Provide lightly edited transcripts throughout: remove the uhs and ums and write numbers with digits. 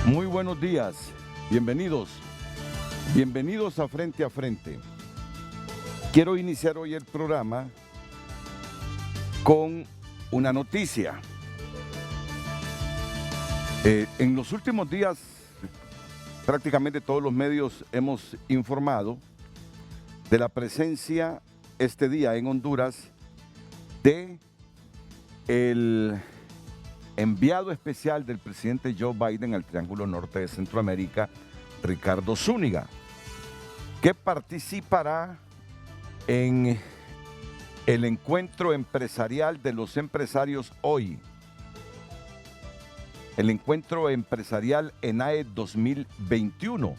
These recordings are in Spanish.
Muy buenos días, bienvenidos a Frente a Frente. Quiero iniciar hoy el programa con una noticia. En los últimos días, prácticamente todos los medios hemos informado de la presencia este día en Honduras de el enviado especial del presidente Joe Biden al Triángulo Norte de Centroamérica, Ricardo Zúñiga, que participará en el encuentro empresarial de los empresarios hoy. El encuentro empresarial ENAE 2021.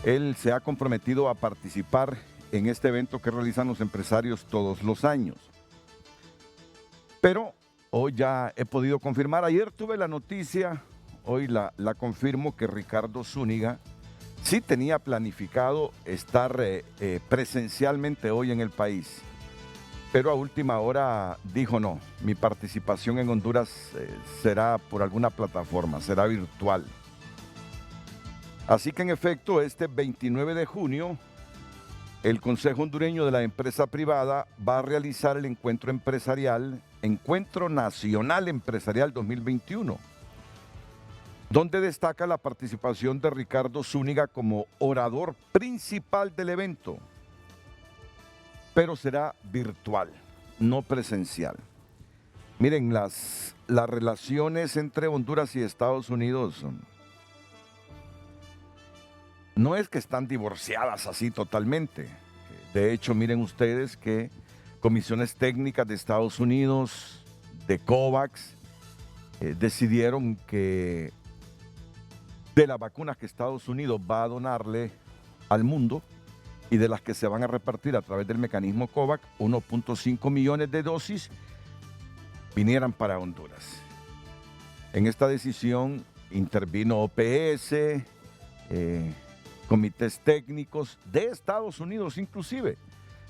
Él se ha comprometido a participar en este evento que realizan los empresarios todos los años. Pero hoy ya he podido confirmar, ayer tuve la noticia, hoy la confirmo, que Ricardo Zúñiga sí tenía planificado estar presencialmente hoy en el país, pero a última hora dijo no, mi participación en Honduras será por alguna plataforma, será virtual. Así que en efecto, este 29 de junio, el Consejo Hondureño de la Empresa Privada va a realizar el Encuentro Nacional Empresarial 2021, donde destaca la participación de Ricardo Zúñiga como orador principal del evento, pero será virtual, no presencial. Miren, las relaciones entre Honduras y Estados Unidos no es que están divorciadas así totalmente. De hecho, miren ustedes que comisiones técnicas de Estados Unidos, de COVAX, decidieron que de las vacunas que Estados Unidos va a donarle al mundo y de las que se van a repartir a través del mecanismo COVAX, 1.5 millones de dosis vinieran para Honduras. En esta decisión intervino OPS, comités técnicos de Estados Unidos inclusive,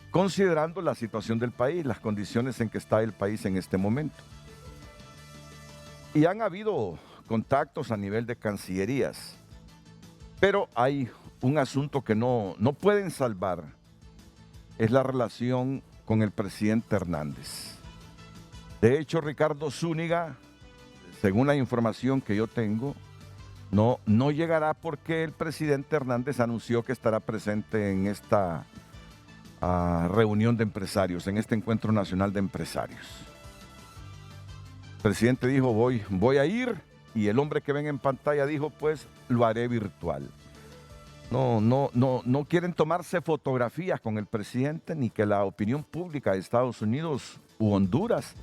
considerando la situación del país, las condiciones en que está el país en este momento. Y han habido contactos a nivel de cancillerías, pero hay un asunto que no pueden salvar, es la relación con el presidente Hernández. De hecho, Ricardo Zúñiga, según la información que yo tengo, no llegará porque el presidente Hernández anunció que estará presente en esta reunión de empresarios, en este encuentro nacional de empresarios. El presidente dijo, voy a ir, y el hombre que ven en pantalla dijo, pues lo haré virtual. No quieren tomarse fotografías con el presidente, ni que la opinión pública de Estados Unidos u Honduras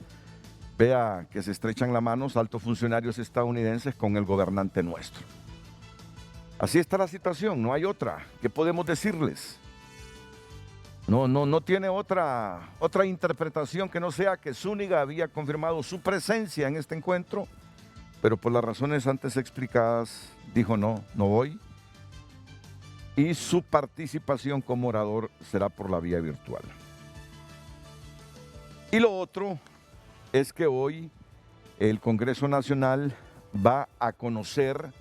vea que se estrechan las manos altos funcionarios estadounidenses con el gobernante nuestro. Así está la situación, no hay otra. ¿Qué podemos decirles? No tiene otra interpretación que no sea que Zúñiga había confirmado su presencia en este encuentro, pero por las razones antes explicadas dijo no voy, y su participación como orador será por la vía virtual. Y lo otro es que hoy el Congreso Nacional va a conocer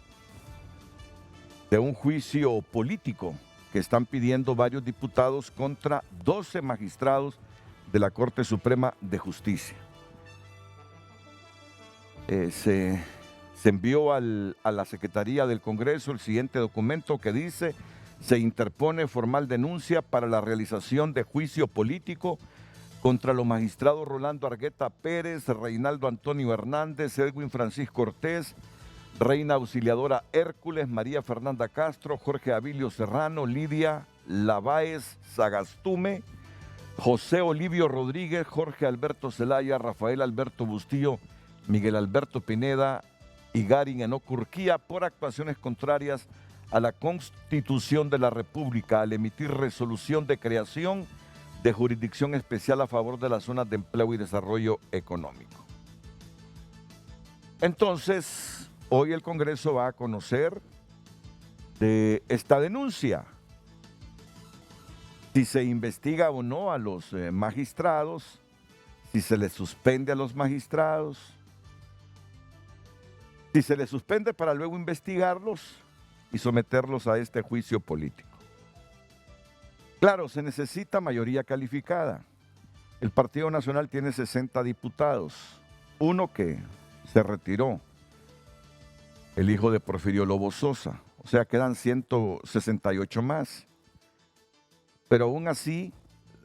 de un juicio político que están pidiendo varios diputados contra 12 magistrados de la Corte Suprema de Justicia. Se envió a la Secretaría del Congreso el siguiente documento que dice: se interpone formal denuncia para la realización de juicio político contra los magistrados Rolando Argueta Pérez, Reinaldo Antonio Hernández, Edwin Francisco Ortiz, Reina Auxiliadora Hércules, María Fernanda Castro, Jorge Abilio Serrano, Lidia Lavaez Sagastume, José Olivio Rodríguez, Jorge Alberto Zelaya, Rafael Alberto Bustillo, Miguel Alberto Pineda y Garin Enoc Urquía por actuaciones contrarias a la Constitución de la República al emitir resolución de creación de jurisdicción especial a favor de las zonas de empleo y desarrollo económico. Entonces, hoy el Congreso va a conocer de esta denuncia, si se investiga o no a los magistrados, si se les suspende a los magistrados, si se les suspende para luego investigarlos y someterlos a este juicio político. Claro, se necesita mayoría calificada. El Partido Nacional tiene 60 diputados, uno que se retiró, el hijo de Porfirio Lobo Sosa, o sea, quedan 168 más. Pero aún así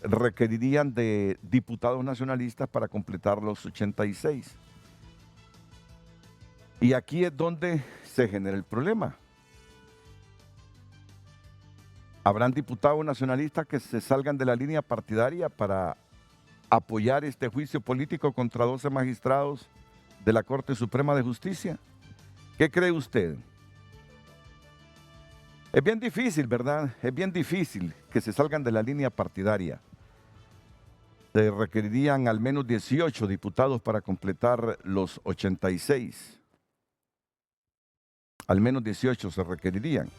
requerirían de diputados nacionalistas para completar los 86. Y aquí es donde se genera el problema. Habrán diputados nacionalistas que se salgan de la línea partidaria para apoyar este juicio político contra 12 magistrados de la Corte Suprema de Justicia. ¿Qué cree usted? Es bien difícil, ¿verdad? Es bien difícil que se salgan de la línea partidaria. Se requerirían al menos 18 diputados para completar los 86. Al menos 18 se requerirían.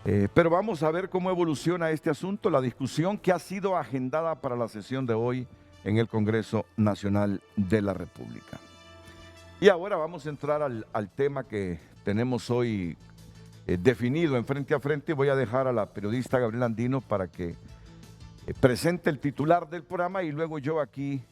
Pero vamos a ver cómo evoluciona este asunto, la discusión que ha sido agendada para la sesión de hoy en el Congreso Nacional de la República. Y ahora vamos a entrar al tema que tenemos hoy definido en Frente a Frente. Voy a dejar a la periodista Gabriela Andino para que presente el titular del programa y luego yo aquí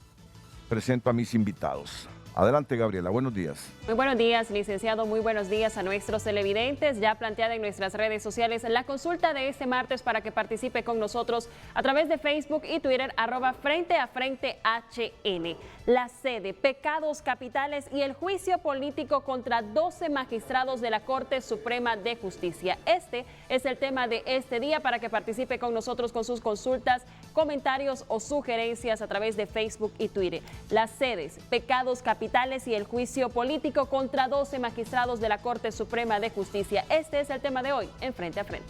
presento a mis invitados. Adelante, Gabriela, buenos días. Muy buenos días, licenciado, muy buenos días a nuestros televidentes. Ya planteada en nuestras redes sociales la consulta de este martes para que participe con nosotros a través de Facebook y Twitter, @Frente a Frente HN. La sede, pecados capitales y el juicio político contra 12 magistrados de la Corte Suprema de Justicia. Este es el tema de este día para que participe con nosotros con sus consultas, comentarios o sugerencias a través de Facebook y Twitter. Las sedes, pecados capitales y el juicio político contra 12 magistrados de la Corte Suprema de Justicia. Este es el tema de hoy en Frente a Frente.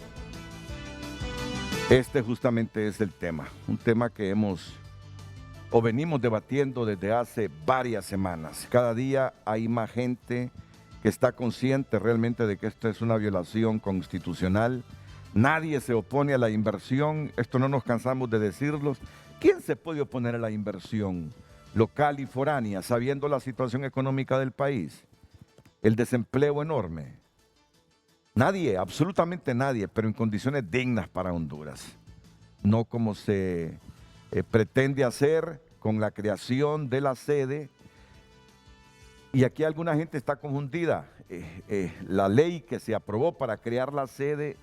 Este justamente es el tema, un tema que venimos debatiendo desde hace varias semanas. Cada día hay más gente que está consciente realmente de que esta es una violación constitucional. Nadie se opone a la inversión, esto no nos cansamos de decirlo. ¿Quién se puede oponer a la inversión local y foránea, sabiendo la situación económica del país? El desempleo enorme. Nadie, absolutamente nadie, pero en condiciones dignas para Honduras. No como se pretende hacer con la creación de la sede. Y aquí alguna gente está confundida. La ley que se aprobó para crear la sede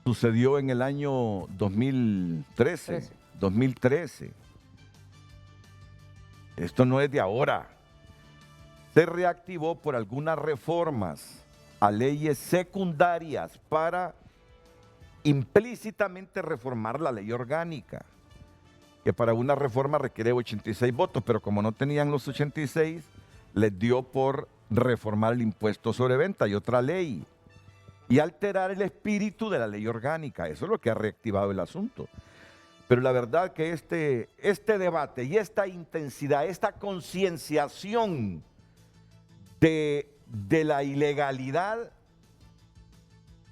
sucedió en el año 2013. Esto no es de ahora. Se reactivó por algunas reformas a leyes secundarias para implícitamente reformar la ley orgánica, que para una reforma requiere 86 votos, pero como no tenían los 86, les dio por reformar el impuesto sobre venta y otra ley, y alterar el espíritu de la ley orgánica. Eso es lo que ha reactivado el asunto. Pero la verdad que este debate y esta intensidad, esta concienciación de la ilegalidad,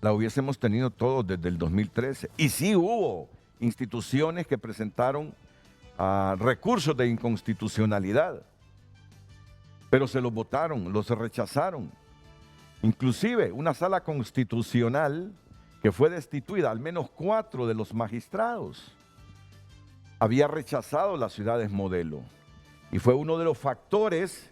la hubiésemos tenido todos desde el 2013. Y sí hubo instituciones que presentaron recursos de inconstitucionalidad, pero se los votaron, los rechazaron. Inclusive una sala constitucional que fue destituida, al menos 4 de los magistrados, había rechazado las ciudades modelo y fue uno de los factores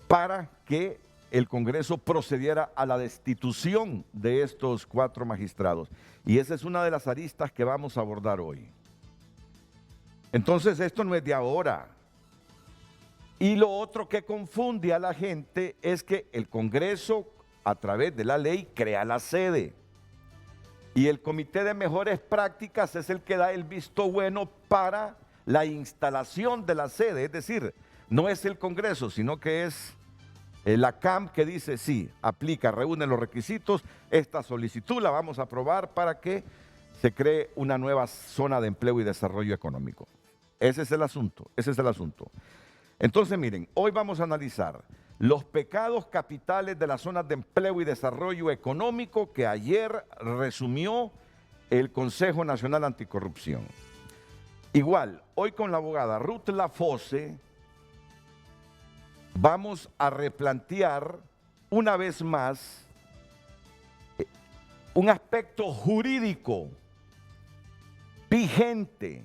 para que el Congreso procediera a la destitución de estos 4 magistrados. Y esa es una de las aristas que vamos a abordar hoy. Entonces, esto no es de ahora. Y lo otro que confunde a la gente es que el Congreso, a través de la ley, crea la sede. Y el Comité de Mejores Prácticas es el que da el visto bueno para la instalación de la sede. Es decir, no es el Congreso, sino que es la CAM que dice, sí, aplica, reúne los requisitos, esta solicitud la vamos a aprobar para que se cree una nueva zona de empleo y desarrollo económico. Ese es el asunto. Entonces, miren, hoy vamos a analizar los pecados capitales de las zonas de empleo y desarrollo económico que ayer resumió el Consejo Nacional Anticorrupción. Igual, hoy con la abogada Ruth Lafosse, vamos a replantear una vez más un aspecto jurídico vigente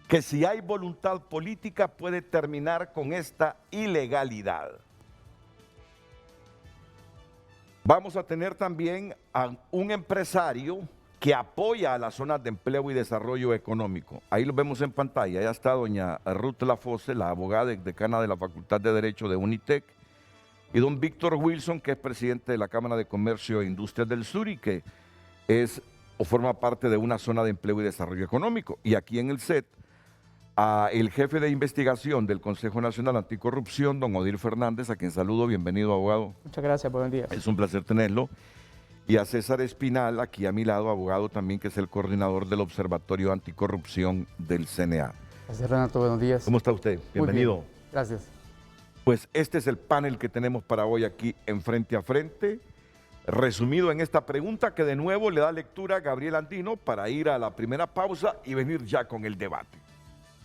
que si hay voluntad política puede terminar con esta ilegalidad. Vamos a tener también a un empresario que apoya a las zonas de empleo y desarrollo económico. Ahí lo vemos en pantalla. Allá está doña Ruth Lafosse, la abogada decana de la Facultad de Derecho de Unitec, y don Víctor Wilson, que es presidente de la Cámara de Comercio e Industrias del Sur y que es o forma parte de una zona de empleo y desarrollo económico. Y aquí en el set, el jefe de investigación del Consejo Nacional Anticorrupción, don Odil Fernández, a quien saludo. Bienvenido, abogado. Muchas gracias, buen día. Es un placer tenerlo. Y a César Espinal, aquí a mi lado, abogado también, que es el coordinador del Observatorio Anticorrupción del CNA. Gracias, Renato, buenos días. ¿Cómo está usted? Bienvenido. Muy bien. Gracias. Pues este es el panel que tenemos para hoy aquí en Frente a Frente, resumido en esta pregunta que de nuevo le da lectura a Gabriel Andino para ir a la primera pausa y venir ya con el debate.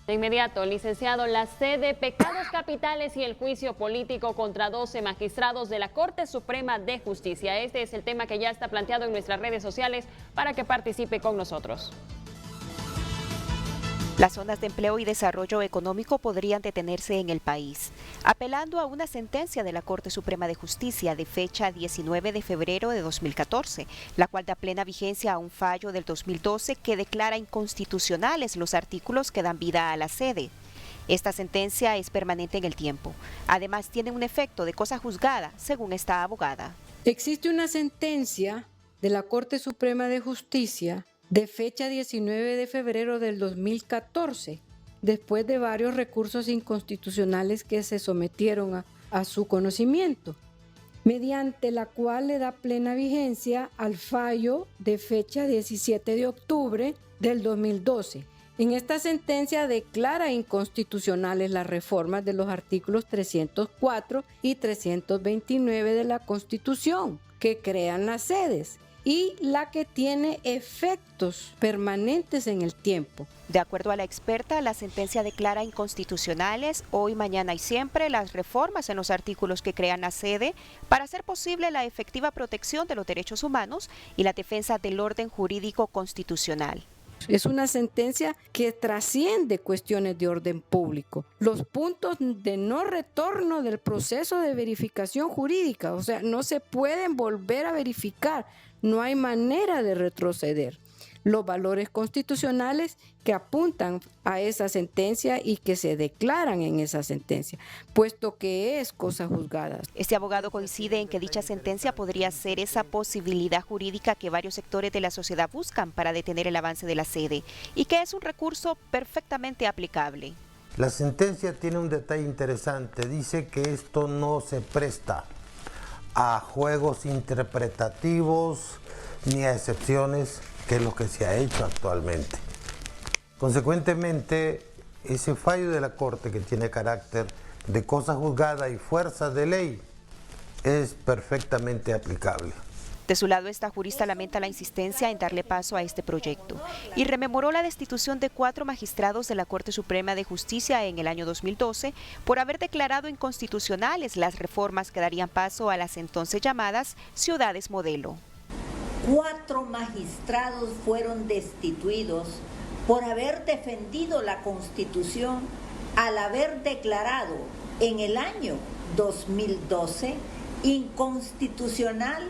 De inmediato, licenciado, la sede, pecados capitales y el juicio político contra 12 magistrados de la Corte Suprema de Justicia. Este es el tema que ya está planteado en nuestras redes sociales para que participe con nosotros. Las zonas de empleo y desarrollo económico podrían detenerse en el país, apelando a una sentencia de la Corte Suprema de Justicia de fecha 19 de febrero de 2014, la cual da plena vigencia a un fallo del 2012 que declara inconstitucionales los artículos que dan vida a la sede. Esta sentencia es permanente en el tiempo. Además, tiene un efecto de cosa juzgada, según esta abogada. Existe una sentencia de la Corte Suprema de Justicia de fecha 19 de febrero del 2014, después de varios recursos inconstitucionales que se sometieron a su conocimiento, mediante la cual le da plena vigencia al fallo de fecha 17 de octubre del 2012. En esta sentencia declara inconstitucionales las reformas de los artículos 304 y 329 de la Constitución, que crean las sedes, y la que tiene efectos permanentes en el tiempo. De acuerdo a la experta, la sentencia declara inconstitucionales hoy, mañana y siempre las reformas en los artículos que crean la sede para hacer posible la efectiva protección de los derechos humanos y la defensa del orden jurídico constitucional. Es una sentencia que trasciende cuestiones de orden público. Los puntos de no retorno del proceso de verificación jurídica, o sea, no se pueden volver a verificar, no hay manera de retroceder. Los valores constitucionales que apuntan a esa sentencia y que se declaran en esa sentencia, puesto que es cosa juzgada. Este abogado coincide en que dicha sentencia podría ser esa posibilidad jurídica que varios sectores de la sociedad buscan para detener el avance de la sede y que es un recurso perfectamente aplicable. La sentencia tiene un detalle interesante, dice que esto no se presta a juegos interpretativos ni a excepciones, que es lo que se ha hecho actualmente. Consecuentemente, ese fallo de la Corte, que tiene carácter de cosa juzgada y fuerza de ley, es perfectamente aplicable. De su lado, esta jurista lamenta la insistencia en darle paso a este proyecto y rememoró la destitución de 4 magistrados de la Corte Suprema de Justicia en el año 2012 por haber declarado inconstitucionales las reformas que darían paso a las entonces llamadas ciudades modelo. 4 magistrados fueron destituidos por haber defendido la Constitución al haber declarado en el año 2012 inconstitucional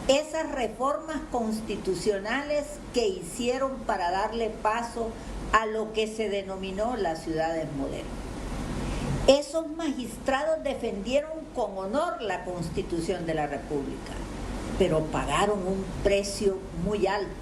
esas reformas constitucionales que hicieron para darle paso a lo que se denominó las ciudades modelo. Esos magistrados defendieron con honor la Constitución de la República, pero pagaron un precio muy alto.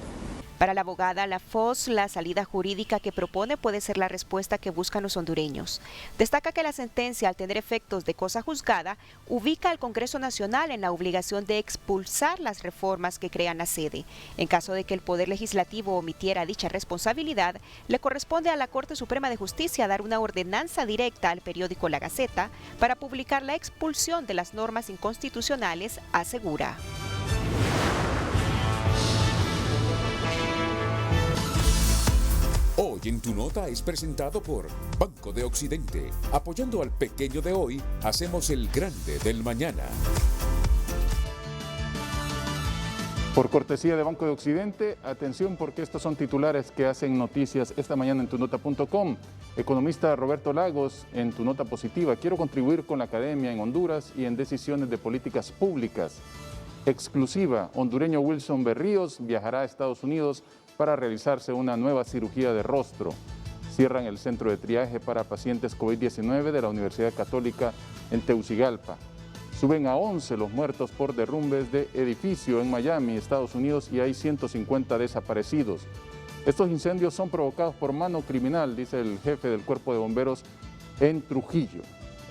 Para la abogada Lafosse, la salida jurídica que propone puede ser la respuesta que buscan los hondureños. Destaca que la sentencia, al tener efectos de cosa juzgada, ubica al Congreso Nacional en la obligación de expulsar las reformas que crean la sede. En caso de que el Poder Legislativo omitiera dicha responsabilidad, le corresponde a la Corte Suprema de Justicia dar una ordenanza directa al periódico La Gaceta para publicar la expulsión de las normas inconstitucionales, asegura. Hoy en Tu Nota es presentado por Banco de Occidente. Apoyando al pequeño de hoy, hacemos el grande del mañana. Por cortesía de Banco de Occidente, atención porque estos son titulares que hacen noticias esta mañana en tunota.com. Economista Roberto Lagos en Tu Nota Positiva. Quiero contribuir con la academia en Honduras y en decisiones de políticas públicas. Exclusiva, hondureño Wilson Berríos viajará a Estados Unidos para realizarse una nueva cirugía de rostro. Cierran el centro de triaje para pacientes COVID-19 de la Universidad Católica en Tegucigalpa. Suben a 11 los muertos por derrumbes de edificio en Miami, Estados Unidos, y hay 150 desaparecidos. Estos incendios son provocados por mano criminal, dice el jefe del Cuerpo de Bomberos en Trujillo.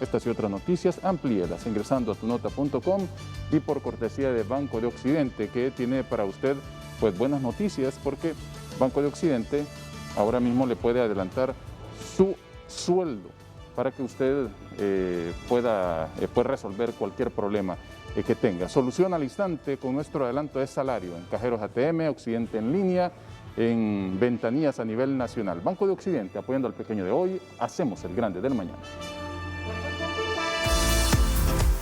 Estas y otras noticias, amplíelas ingresando a tunota.com y por cortesía de Banco de Occidente, que tiene para usted pues buenas noticias, porque Banco de Occidente ahora mismo le puede adelantar su sueldo para que usted pueda resolver cualquier problema que tenga. Solución al instante con nuestro adelanto de salario en cajeros ATM, Occidente en línea, en ventanillas a nivel nacional. Banco de Occidente, apoyando al pequeño de hoy, hacemos el grande del mañana.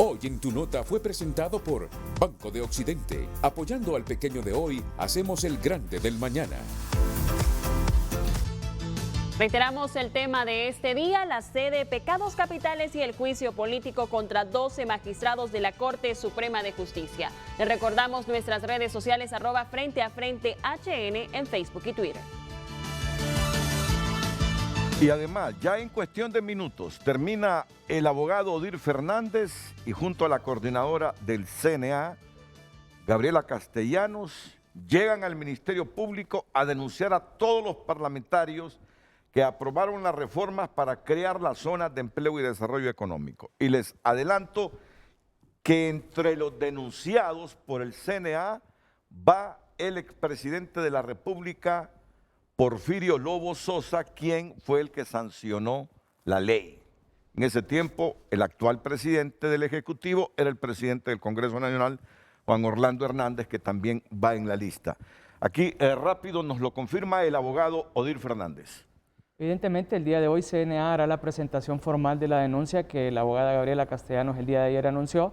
Hoy en Tu Nota fue presentado por Banco de Occidente. Apoyando al pequeño de hoy, hacemos el grande del mañana. Reiteramos el tema de este día, la sede, pecados capitales y el juicio político contra 12 magistrados de la Corte Suprema de Justicia. Les recordamos nuestras redes sociales @Frente a Frente HN en Facebook y Twitter. Y además, ya en cuestión de minutos, termina el abogado Odir Fernández y junto a la coordinadora del CNA, Gabriela Castellanos, llegan al Ministerio Público a denunciar a todos los parlamentarios que aprobaron las reformas para crear las zonas de empleo y desarrollo económico. Y les adelanto que entre los denunciados por el CNA va el expresidente de la República, Porfirio Lobo Sosa, quien fue el que sancionó la ley. En ese tiempo, el actual presidente del Ejecutivo era el presidente del Congreso Nacional, Juan Orlando Hernández, que también va en la lista. Aquí rápido nos lo confirma el abogado Odir Fernández. Evidentemente, el día de hoy CNA hará la presentación formal de la denuncia que la abogada Gabriela Castellanos el día de ayer anunció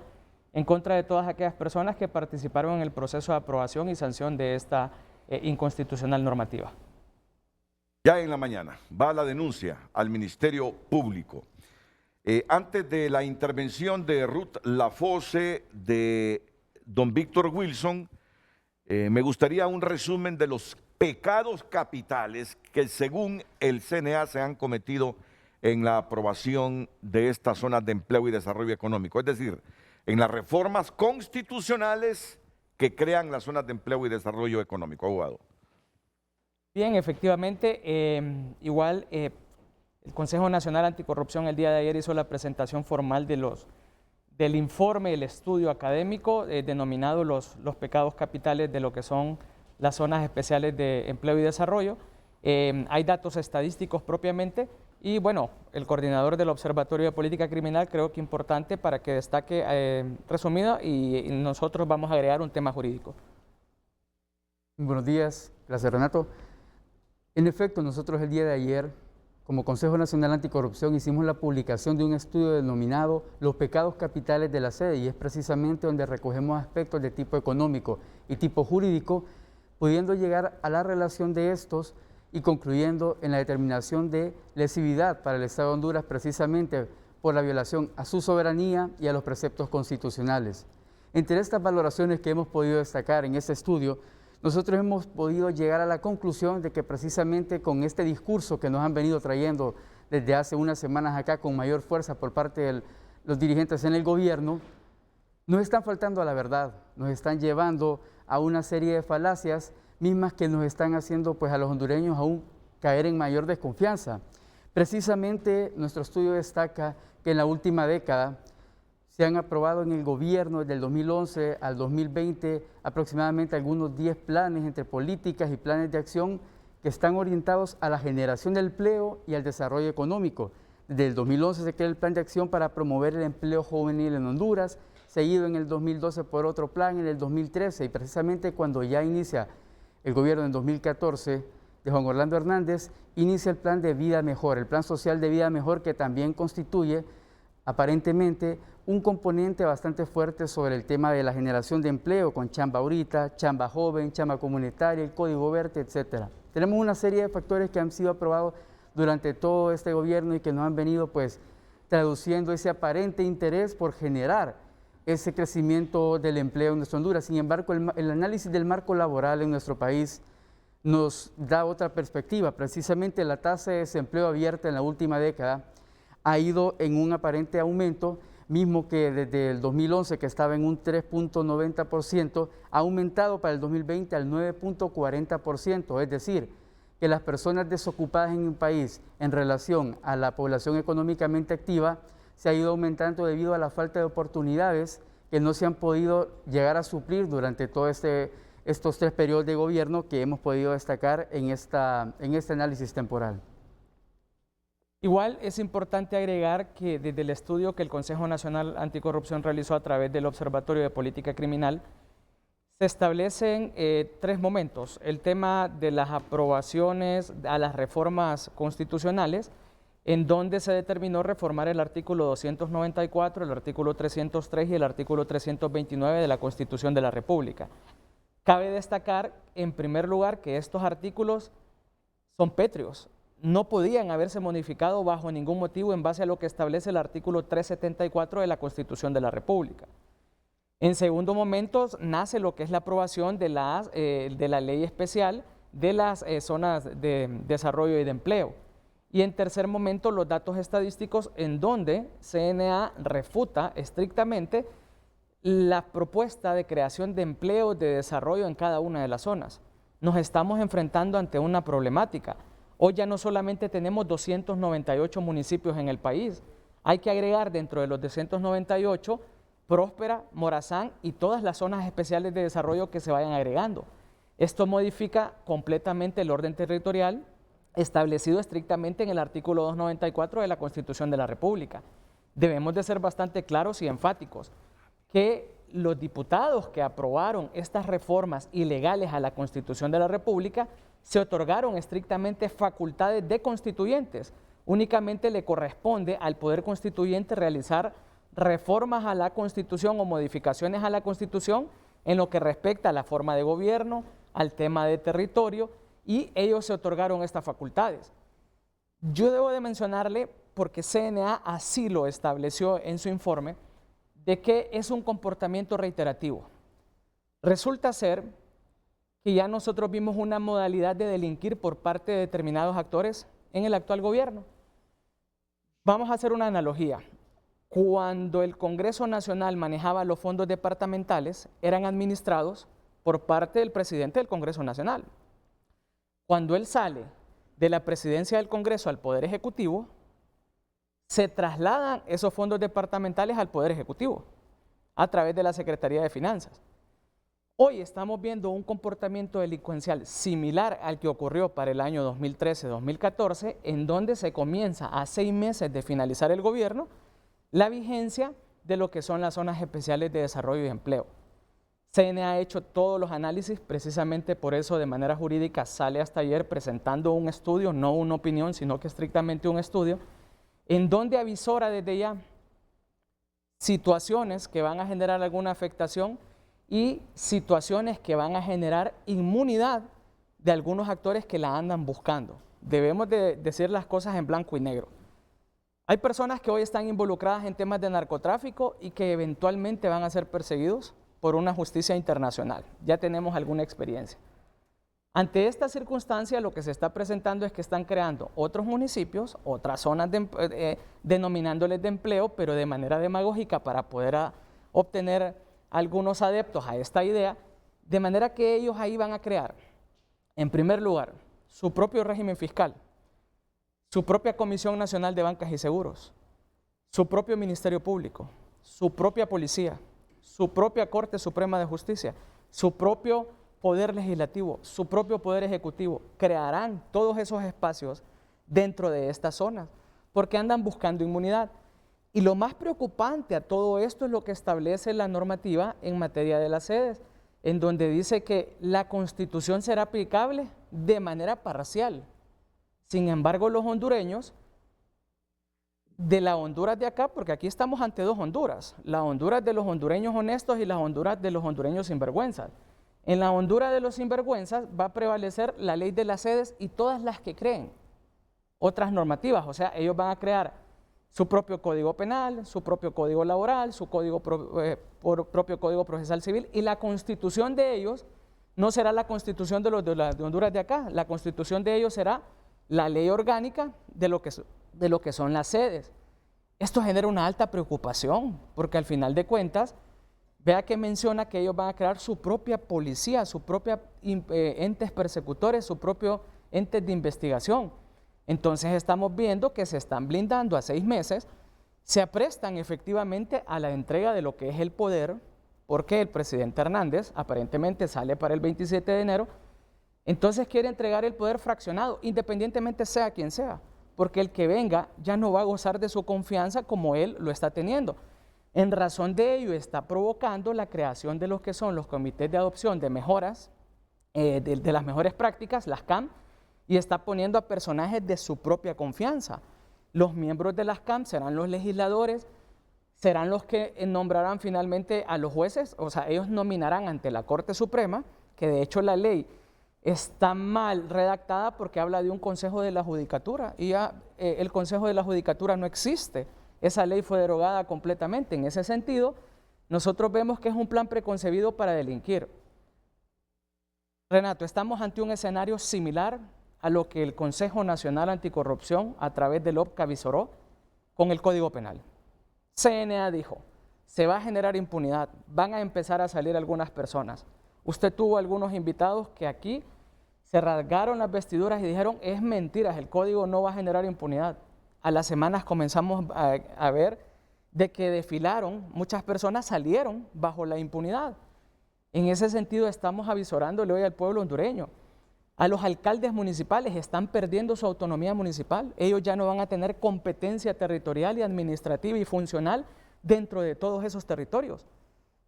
en contra de todas aquellas personas que participaron en el proceso de aprobación y sanción de esta inconstitucional normativa. Ya en la mañana va la denuncia al Ministerio Público. Antes de la intervención de Ruth Lafosse, de don Víctor Wilson, me gustaría un resumen de los pecados capitales que según el CNA se han cometido en la aprobación de estas zonas de empleo y desarrollo económico, es decir, en las reformas constitucionales que crean las zonas de empleo y desarrollo económico. Abogado. Bien, efectivamente, el Consejo Nacional Anticorrupción el día de ayer hizo la presentación formal del informe, el estudio académico denominado los pecados capitales de lo que son las zonas especiales de empleo y desarrollo. Hay datos estadísticos propiamente y bueno, el coordinador del Observatorio de Política Criminal creo que importante para que destaque resumido y nosotros vamos a agregar un tema jurídico. Buenos días, gracias Renato. En efecto, nosotros el día de ayer, como Consejo Nacional Anticorrupción, hicimos la publicación de un estudio denominado Los pecados capitales de la sede y es precisamente donde recogemos aspectos de tipo económico y tipo jurídico, pudiendo llegar a la relación de estos y concluyendo en la determinación de lesividad para el Estado de Honduras precisamente por la violación a su soberanía y a los preceptos constitucionales. Entre estas valoraciones que hemos podido destacar en este estudio, nosotros hemos podido llegar a la conclusión de que precisamente con este discurso que nos han venido trayendo desde hace unas semanas acá con mayor fuerza por parte de los dirigentes en el gobierno, nos están faltando a la verdad, nos están llevando a una serie de falacias mismas que nos están haciendo pues a los hondureños aún caer en mayor desconfianza. Precisamente nuestro estudio destaca que en la última década se han aprobado en el gobierno desde el 2011 al 2020 aproximadamente algunos 10 planes entre políticas y planes de acción que están orientados a la generación de empleo y al desarrollo económico. Desde el 2011 se crea el plan de acción para promover el empleo juvenil en Honduras, seguido en el 2012 por otro plan en el 2013 y precisamente cuando ya inicia el gobierno en 2014 de Juan Orlando Hernández, inicia el plan de vida mejor, el plan social de vida mejor, que también constituye aparentemente un componente bastante fuerte sobre el tema de la generación de empleo, con chamba ahorita, chamba joven, chamba comunitaria, el código verde, etcétera. Tenemos una serie de factores que han sido aprobados durante todo este gobierno y que nos han venido pues traduciendo ese aparente interés por generar ese crecimiento del empleo en nuestra Honduras. Sin embargo, el análisis del marco laboral en nuestro país nos da otra perspectiva. Precisamente la tasa de desempleo abierta en la última década ha ido en un aparente aumento, mismo que desde el 2011, que estaba en un 3.90%, ha aumentado para el 2020 al 9.40%, es decir, que las personas desocupadas en un país en relación a la población económicamente activa se ha ido aumentando debido a la falta de oportunidades que no se han podido llegar a suplir durante todos estos 3 periodos de gobierno que hemos podido destacar en este análisis temporal. Igual es importante agregar que desde el estudio que el Consejo Nacional Anticorrupción realizó a través del Observatorio de Política Criminal, se establecen 3 momentos: el tema de las aprobaciones a las reformas constitucionales, en donde se determinó reformar el artículo 294, el artículo 303 y el artículo 329 de la Constitución de la República. Cabe destacar, en primer lugar, que estos artículos son pétreos, no podían haberse modificado bajo ningún motivo en base a lo que establece el artículo 374 de la Constitución de la República. En segundo momento, nace lo que es la aprobación de la ley especial de las zonas de desarrollo y de empleo. Y en tercer momento, los datos estadísticos, en donde CNA refuta estrictamente la propuesta de creación de empleo, de desarrollo en cada una de las zonas. Nos estamos enfrentando ante una problemática. Hoy ya no solamente tenemos 298 municipios en el país, hay que agregar dentro de los 298 Próspera, Morazán y todas las zonas especiales de desarrollo que se vayan agregando. Esto modifica completamente el orden territorial establecido estrictamente en el artículo 294 de la Constitución de la República. Debemos de ser bastante claros y enfáticos que los diputados que aprobaron estas reformas ilegales a la Constitución de la República se otorgaron estrictamente facultades de constituyentes. Únicamente le corresponde al Poder Constituyente realizar reformas a la Constitución o modificaciones a la Constitución en lo que respecta a la forma de gobierno, al tema de territorio, y ellos se otorgaron estas facultades. Yo debo de mencionarle, porque CNA así lo estableció en su informe, de que es un comportamiento reiterativo. Resulta ser que ya nosotros vimos una modalidad de delinquir por parte de determinados actores en el actual gobierno. Vamos a hacer una analogía. Cuando el Congreso Nacional manejaba los fondos departamentales, eran administrados por parte del presidente del Congreso Nacional. Cuando él sale de la presidencia del Congreso al Poder Ejecutivo, se trasladan esos fondos departamentales al Poder Ejecutivo a través de la Secretaría de Finanzas. Hoy estamos viendo un comportamiento delincuencial similar al que ocurrió para el año 2013-2014, en donde se comienza a 6 meses de finalizar el gobierno la vigencia de lo que son las zonas especiales de desarrollo y empleo. CNA ha hecho todos los análisis, precisamente por eso de manera jurídica sale hasta ayer presentando un estudio, no una opinión, sino que estrictamente un estudio, en donde avisora desde ya situaciones que van a generar alguna afectación y situaciones que van a generar inmunidad de algunos actores que la andan buscando. Debemos de decir las cosas en blanco y negro. Hay personas que hoy están involucradas en temas de narcotráfico y que eventualmente van a ser perseguidos por una justicia internacional. Ya tenemos alguna experiencia. Ante esta circunstancia, lo que se está presentando es que están creando otros municipios, otras zonas denominándoles de empleo, pero de manera demagógica para poder obtener algunos adeptos a esta idea, de manera que ellos ahí van a crear, en primer lugar, su propio régimen fiscal, su propia Comisión Nacional de Bancas y Seguros, su propio Ministerio Público, su propia policía, su propia Corte Suprema de Justicia, su propio Poder Legislativo, su propio Poder Ejecutivo. Crearán todos esos espacios dentro de estas zonas porque andan buscando inmunidad. Y lo más preocupante a todo esto es lo que establece la normativa en materia de las sedes, en donde dice que la Constitución será aplicable de manera parcial. Sin embargo, los hondureños, de la Honduras de acá, porque aquí estamos ante dos Honduras, la Honduras de los hondureños honestos y la Honduras de los hondureños sinvergüenzas. En la Honduras de los sinvergüenzas va a prevalecer la ley de las sedes y todas las que creen otras normativas, o sea, ellos van a crear su propio código penal, su propio código laboral, su propio código procesal civil, y la constitución de ellos no será la constitución de los de Honduras de acá, la constitución de ellos será la ley orgánica de lo que son las sedes. Esto genera una alta preocupación, porque al final de cuentas, vea que menciona que ellos van a crear su propia policía, su propia entes persecutores, su propio entes de investigación. Entonces estamos viendo que se están blindando a 6 meses, se aprestan efectivamente a la entrega de lo que es el poder, porque el presidente Hernández aparentemente sale para el 27 de enero, entonces quiere entregar el poder fraccionado, independientemente sea quien sea, porque el que venga ya no va a gozar de su confianza como él lo está teniendo. En razón de ello está provocando la creación de lo que son los comités de adopción de mejoras, de las mejores prácticas, las CAM, y está poniendo a personajes de su propia confianza. Los miembros de las CAM serán los legisladores, serán los que nombrarán finalmente a los jueces, o sea, ellos nominarán ante la Corte Suprema, que de hecho la ley está mal redactada porque habla de un Consejo de la Judicatura, y ya el Consejo de la Judicatura no existe, esa ley fue derogada completamente. En ese sentido, nosotros vemos que es un plan preconcebido para delinquir. Renato, estamos ante un escenario similar a lo que el Consejo Nacional Anticorrupción a través del OPCA visoró con el Código Penal. CNA dijo, se va a generar impunidad, van a empezar a salir algunas personas. Usted tuvo algunos invitados que aquí se rasgaron las vestiduras y dijeron, es mentira, el código no va a generar impunidad. A las semanas comenzamos a ver de que desfilaron, muchas personas salieron bajo la impunidad. En ese sentido estamos avisorándole hoy al pueblo hondureño. A los alcaldes municipales están perdiendo su autonomía municipal. Ellos ya no van a tener competencia territorial y administrativa y funcional dentro de todos esos territorios.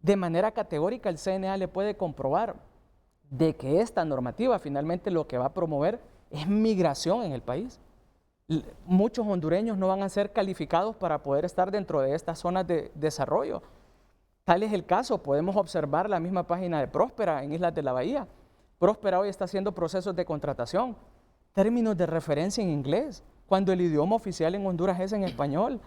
De manera categórica, el CNA le puede comprobar de que esta normativa finalmente lo que va a promover es migración en el país. Muchos hondureños no van a ser calificados para poder estar dentro de estas zonas de desarrollo. Tal es el caso, podemos observar la misma página de Próspera en Islas de la Bahía. Próspera hoy está haciendo procesos de contratación, términos de referencia en inglés, cuando el idioma oficial en Honduras es en español.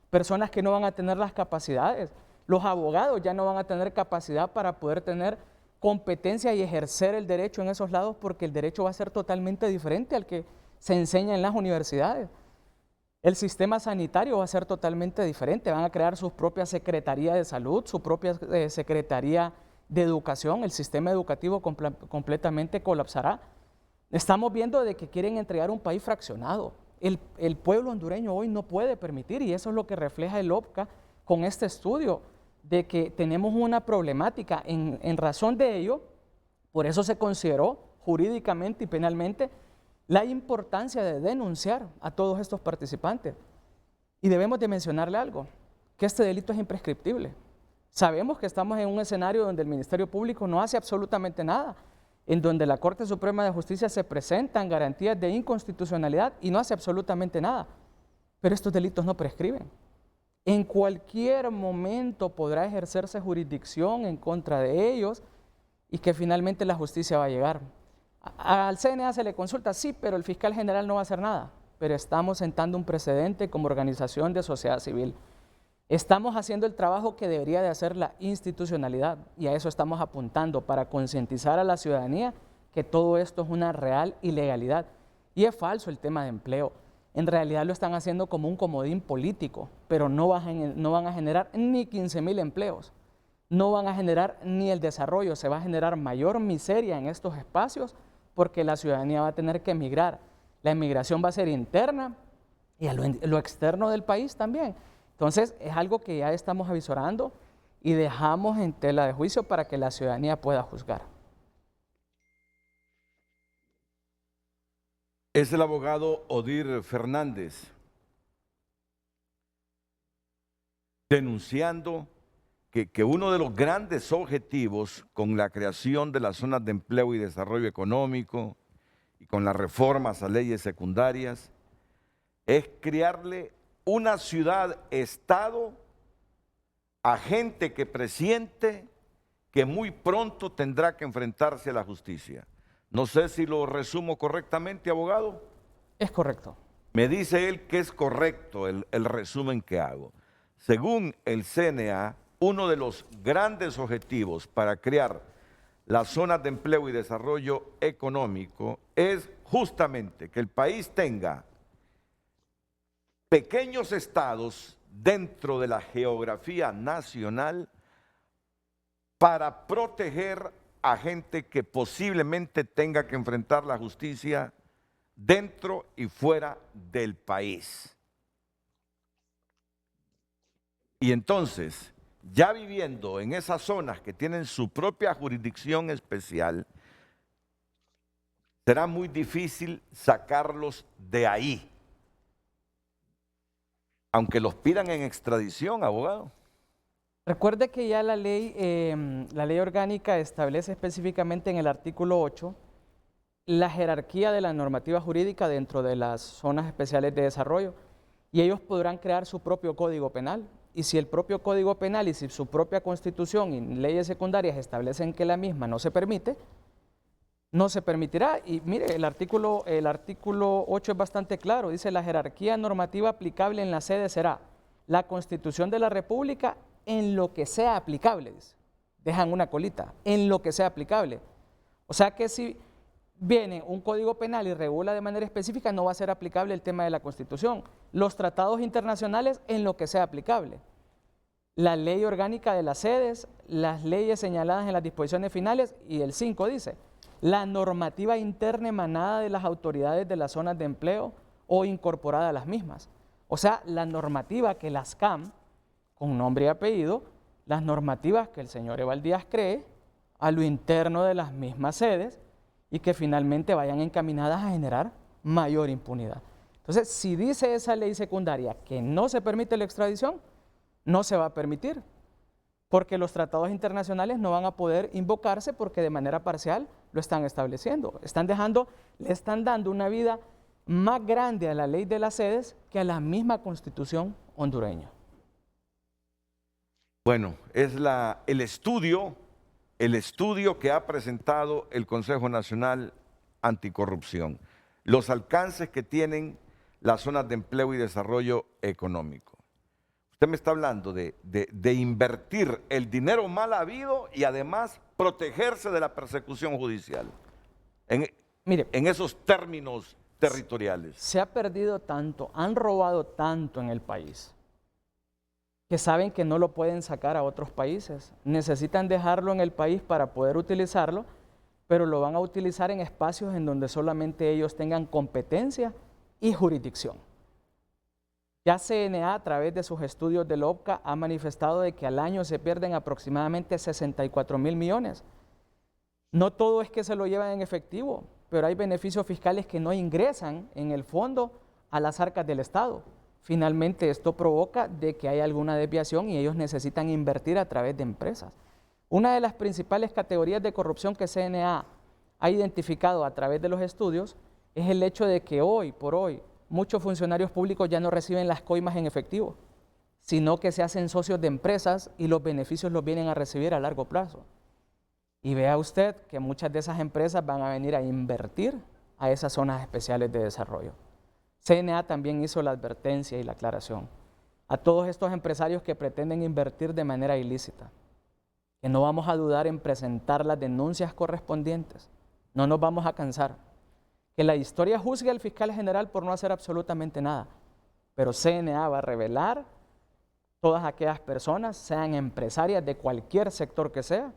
Personas que no van a tener las capacidades. Los abogados ya no van a tener capacidad para poder tener competencia y ejercer el derecho en esos lados, porque el derecho va a ser totalmente diferente al que se enseña en las universidades. El sistema sanitario va a ser totalmente diferente, van a crear sus propias secretarías de salud, su propia secretaría de educación, el sistema educativo completamente colapsará. Estamos viendo de que quieren entregar un país fraccionado. El pueblo hondureño hoy no puede permitir, y eso es lo que refleja el OPCA con este estudio, de que tenemos una problemática. En razón de ello, por eso se consideró jurídicamente y penalmente la importancia de denunciar a todos estos participantes. Y debemos de mencionarle algo, que este delito es imprescriptible. Sabemos que estamos en un escenario donde el Ministerio Público no hace absolutamente nada, en donde la Corte Suprema de Justicia se presentan garantías de inconstitucionalidad y no hace absolutamente nada. Pero estos delitos no prescriben. En cualquier momento podrá ejercerse jurisdicción en contra de ellos y que finalmente la justicia va a llegar. Al CNA se le consulta, sí, pero el fiscal general no va a hacer nada. Pero estamos sentando un precedente como organización de sociedad civil. Estamos haciendo el trabajo que debería de hacer la institucionalidad, y a eso estamos apuntando, para concientizar a la ciudadanía que todo esto es una real ilegalidad. Y es falso el tema de empleo. En realidad lo están haciendo como un comodín político, pero no van a generar ni 15,000 empleos, no van a generar ni el desarrollo, se va a generar mayor miseria en estos espacios porque la ciudadanía va a tener que emigrar. La emigración va a ser interna y a lo externo del país también. Entonces es algo que ya estamos avisorando y dejamos en tela de juicio para que la ciudadanía pueda juzgar. Es el abogado Odir Fernández denunciando que uno de los grandes objetivos con la creación de las zonas de empleo y desarrollo económico y con las reformas a leyes secundarias es crearle una ciudad-estado a gente que presiente que muy pronto tendrá que enfrentarse a la justicia. No sé si lo resumo correctamente, abogado. Es correcto. Me dice él que es correcto el resumen que hago. Según el CNA, uno de los grandes objetivos para crear las zonas de empleo y desarrollo económico es justamente que el país tenga pequeños estados dentro de la geografía nacional para proteger a gente que posiblemente tenga que enfrentar la justicia dentro y fuera del país. Y entonces, ya viviendo en esas zonas que tienen su propia jurisdicción especial, será muy difícil sacarlos de ahí, aunque los pidan en extradición, abogado. Recuerde que ya la ley orgánica establece específicamente en el artículo 8 la jerarquía de la normativa jurídica dentro de las zonas especiales de desarrollo y ellos podrán crear su propio código penal. Y si el propio código penal y si su propia constitución y leyes secundarias establecen que la misma no se permite, no se permitirá. Y mire, el artículo 8 es bastante claro, dice la jerarquía normativa aplicable en la sede será la Constitución de la República en lo que sea aplicable, dice. Dejan una colita, en lo que sea aplicable. O sea que si viene un código penal y regula de manera específica, no va a ser aplicable el tema de la Constitución. Los tratados internacionales en lo que sea aplicable. La ley orgánica de las sedes, las leyes señaladas en las disposiciones finales y el 5 dice, la normativa interna emanada de las autoridades de las zonas de empleo o incorporada a las mismas. O sea, la normativa que las CAM, con nombre y apellido, las normativas que el señor Eval Díaz cree a lo interno de las mismas sedes y que finalmente vayan encaminadas a generar mayor impunidad. Entonces, si dice esa ley secundaria que no se permite la extradición, no se va a permitir, porque los tratados internacionales no van a poder invocarse porque de manera parcial lo están estableciendo. Le están dando una vida más grande a la ley de las sedes que a la misma Constitución hondureña. Bueno, es el estudio que ha presentado el Consejo Nacional Anticorrupción, los alcances que tienen las zonas de empleo y desarrollo económico. Usted me está hablando de invertir el dinero mal habido y además protegerse de la persecución judicial. Mire, en esos términos territoriales. Se ha perdido tanto, han robado tanto en el país, que saben que no lo pueden sacar a otros países. Necesitan dejarlo en el país para poder utilizarlo, pero lo van a utilizar en espacios en donde solamente ellos tengan competencia y jurisdicción. Ya CNA, a través de sus estudios del OPCA, ha manifestado de que al año se pierden aproximadamente 64,000 millones. No todo es que se lo llevan en efectivo, pero hay beneficios fiscales que no ingresan en el fondo a las arcas del Estado. Finalmente, esto provoca de que haya alguna desviación y ellos necesitan invertir a través de empresas. Una de las principales categorías de corrupción que CNA ha identificado a través de los estudios es el hecho de que hoy por hoy muchos funcionarios públicos ya no reciben las coimas en efectivo, sino que se hacen socios de empresas y los beneficios los vienen a recibir a largo plazo. Y vea usted que muchas de esas empresas van a venir a invertir a esas zonas especiales de desarrollo. CNA también hizo la advertencia y la aclaración a todos estos empresarios que pretenden invertir de manera ilícita, que no vamos a dudar en presentar las denuncias correspondientes, no nos vamos a cansar, que la historia juzgue al fiscal general por no hacer absolutamente nada, pero CNA va a revelar todas aquellas personas, sean empresarias de cualquier sector que sea,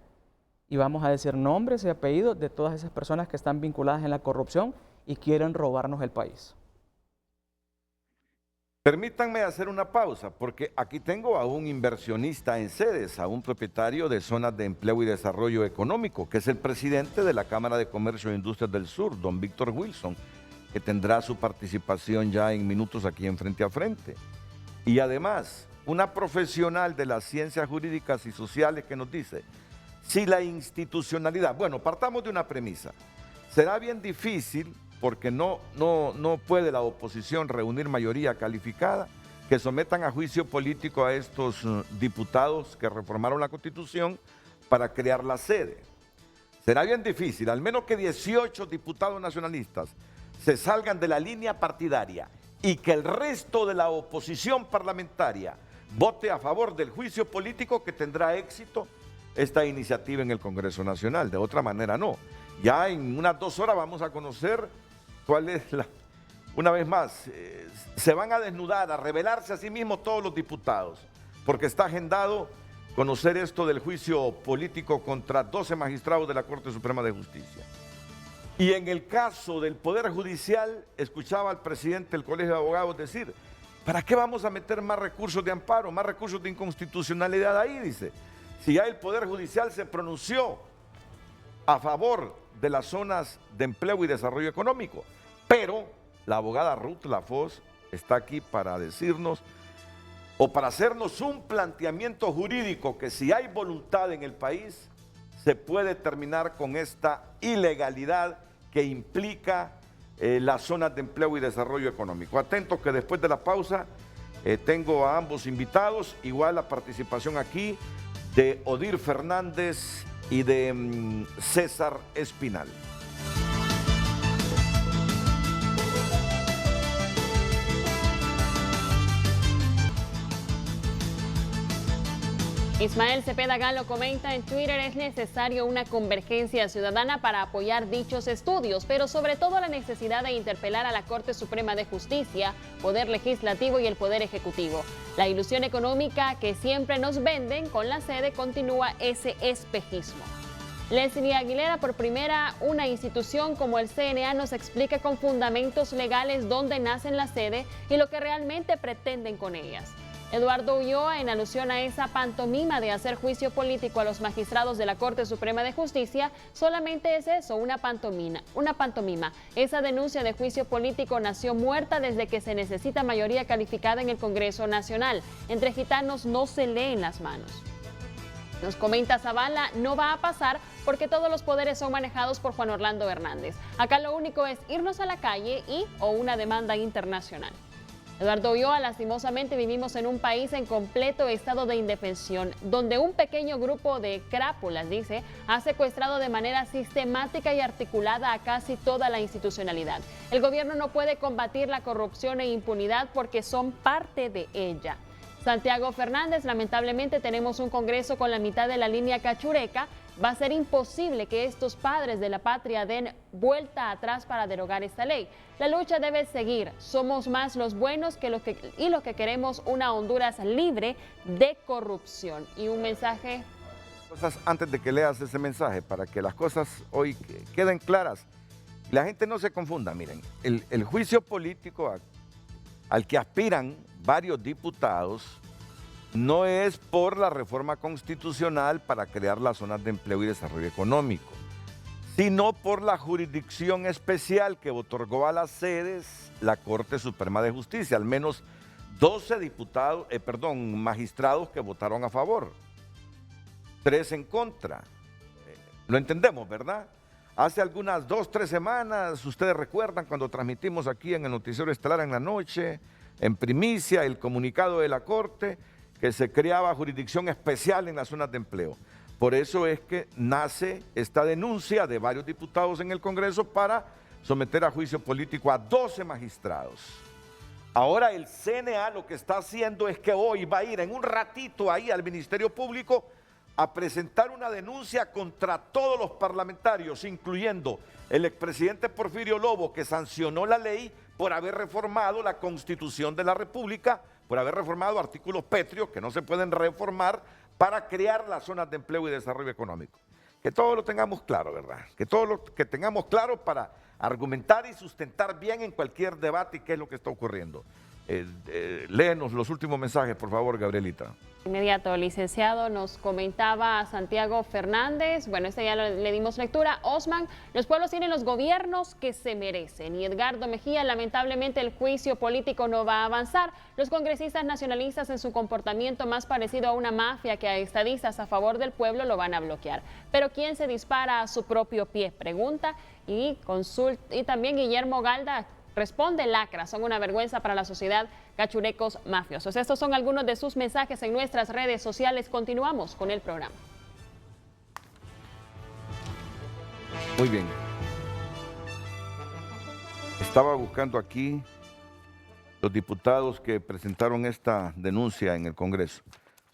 y vamos a decir nombres y apellidos de todas esas personas que están vinculadas en la corrupción y quieren robarnos el país. Permítanme hacer una pausa, porque aquí tengo a un inversionista en sedes, a un propietario de zonas de empleo y desarrollo económico, que es el presidente de la Cámara de Comercio e Industrias del Sur, don Víctor Wilson, que tendrá su participación ya en minutos aquí en Frente a Frente. Y además, una profesional de las ciencias jurídicas y sociales que nos dice, si la institucionalidad, bueno, partamos de una premisa, será bien difícil, porque no puede la oposición reunir mayoría calificada, que sometan a juicio político a estos diputados que reformaron la Constitución para crear la sede. Será bien difícil, al menos que 18 diputados nacionalistas se salgan de la línea partidaria y que el resto de la oposición parlamentaria vote a favor del juicio político, que tendrá éxito esta iniciativa en el Congreso Nacional. De otra manera no. Ya en unas 2 horas vamos a conocer cuál es la... Una vez más, se van a desnudar, a revelarse a sí mismos todos los diputados, porque está agendado conocer esto del juicio político contra 12 magistrados de la Corte Suprema de Justicia. Y en el caso del Poder Judicial, escuchaba al presidente del Colegio de Abogados decir, ¿para qué vamos a meter más recursos de amparo, más recursos de inconstitucionalidad ahí? Dice, si ya el Poder Judicial se pronunció a favor de las zonas de empleo y desarrollo económico, pero la abogada Ruth Lafosse está aquí para decirnos o para hacernos un planteamiento jurídico que si hay voluntad en el país, se puede terminar con esta ilegalidad que implica las zonas de empleo y desarrollo económico. Atentos que después de la pausa tengo a ambos invitados, igual la participación aquí de Odir Fernández y de César Espinal. Ismael Cepeda Galo comenta en Twitter, es necesario una convergencia ciudadana para apoyar dichos estudios, pero sobre todo la necesidad de interpelar a la Corte Suprema de Justicia, Poder Legislativo y el Poder Ejecutivo. La ilusión económica que siempre nos venden con la sede continúa ese espejismo. Leslie Aguilera, por primera, una institución como el CNA nos explica con fundamentos legales dónde nacen la sede y lo que realmente pretenden con ellas. Eduardo Ulloa, en alusión a esa pantomima de hacer juicio político a los magistrados de la Corte Suprema de Justicia, solamente es eso, una pantomima. Esa denuncia de juicio político nació muerta desde que se necesita mayoría calificada en el Congreso Nacional. Entre gitanos no se leen las manos. Nos comenta Zavala, no va a pasar porque todos los poderes son manejados por Juan Orlando Hernández. Acá lo único es irnos a la calle o una demanda internacional. Eduardo Ulloa, lastimosamente vivimos en un país en completo estado de indefensión, donde un pequeño grupo de crápulas, dice, ha secuestrado de manera sistemática y articulada a casi toda la institucionalidad. El gobierno no puede combatir la corrupción e impunidad porque son parte de ella. Santiago Fernández, lamentablemente tenemos un Congreso con la mitad de la línea cachureca. Va a ser imposible que estos padres de la patria den vuelta atrás para derogar esta ley. La lucha debe seguir. Somos más los buenos que los que queremos una Honduras libre de corrupción. Y un mensaje. Antes de que leas ese mensaje, para que las cosas hoy queden claras, la gente no se confunda. Miren, el juicio político al que aspiran varios diputados no es por la reforma constitucional para crear las zonas de empleo y desarrollo económico, sino por la jurisdicción especial que otorgó a las sedes la Corte Suprema de Justicia, al menos 12 magistrados que votaron a favor, 3 en contra. Lo entendemos, ¿verdad? Hace algunas 2-3 semanas, ustedes recuerdan cuando transmitimos aquí en el Noticiero Estelar en la noche, en primicia, el comunicado de la Corte, que se creaba jurisdicción especial en las zonas de empleo. Por eso es que nace esta denuncia de varios diputados en el Congreso para someter a juicio político a 12 magistrados. Ahora el CNA lo que está haciendo es que hoy va a ir en un ratito ahí al Ministerio Público a presentar una denuncia contra todos los parlamentarios, incluyendo el expresidente Porfirio Lobo, que sancionó la ley por haber reformado la Constitución de la República, por haber reformado artículos pétreos que no se pueden reformar para crear las zonas de empleo y desarrollo económico. Que todos lo tengamos claro, ¿verdad? Que todos lo que tengamos claro para argumentar y sustentar bien en cualquier debate y qué es lo que está ocurriendo. Léenos los últimos mensajes, por favor, Gabrielita. Inmediato, licenciado, nos comentaba Santiago Fernández, bueno, ya le dimos lectura. Osman, los pueblos tienen los gobiernos que se merecen. Y Edgardo Mejía, lamentablemente el juicio político no va a avanzar. Los congresistas nacionalistas en su comportamiento más parecido a una mafia que a estadistas a favor del pueblo lo van a bloquear. Pero ¿quién se dispara a su propio pie? Pregunta. Y también Guillermo Galda responde: lacra, son una vergüenza para la sociedad, cachurecos mafiosos. Estos son algunos de sus mensajes en nuestras redes sociales. Continuamos con el programa. Muy bien. Estaba buscando aquí los diputados que presentaron esta denuncia en el Congreso.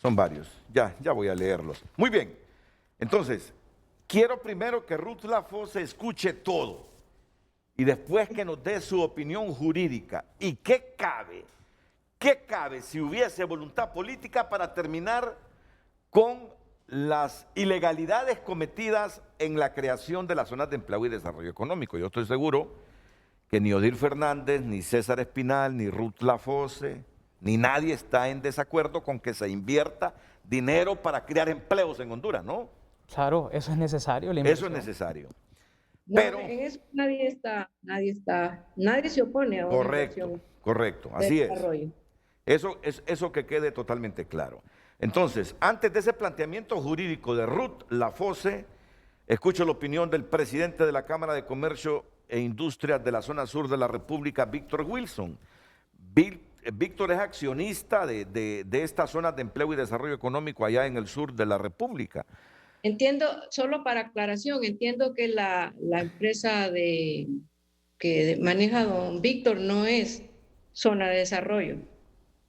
Son varios. Ya voy a leerlos. Muy bien. Entonces, quiero primero que Ruth Lafosse escuche todo y después que nos dé su opinión jurídica. ¿Y qué cabe si hubiese voluntad política para terminar con las ilegalidades cometidas en la creación de las zonas de empleo y desarrollo económico? Yo estoy seguro que ni Odil Fernández, ni César Espinal, ni Ruth Lafosse, ni nadie está en desacuerdo con que se invierta dinero para crear empleos en Honduras, ¿no? Claro, eso es necesario. Eso es necesario. No, Pero en eso nadie se opone a una inversión correcto, de así es. desarrollo. Eso que quede totalmente claro. Entonces, antes de ese planteamiento jurídico de Ruth Lafosse, escucho la opinión del presidente de la Cámara de Comercio e Industrias de la zona sur de la República, Víctor Wilson. Víctor es accionista de estas zonas de empleo y desarrollo económico allá en el sur de la República. Entiendo, solo para aclaración, entiendo que la empresa que maneja don Víctor no es zona de desarrollo.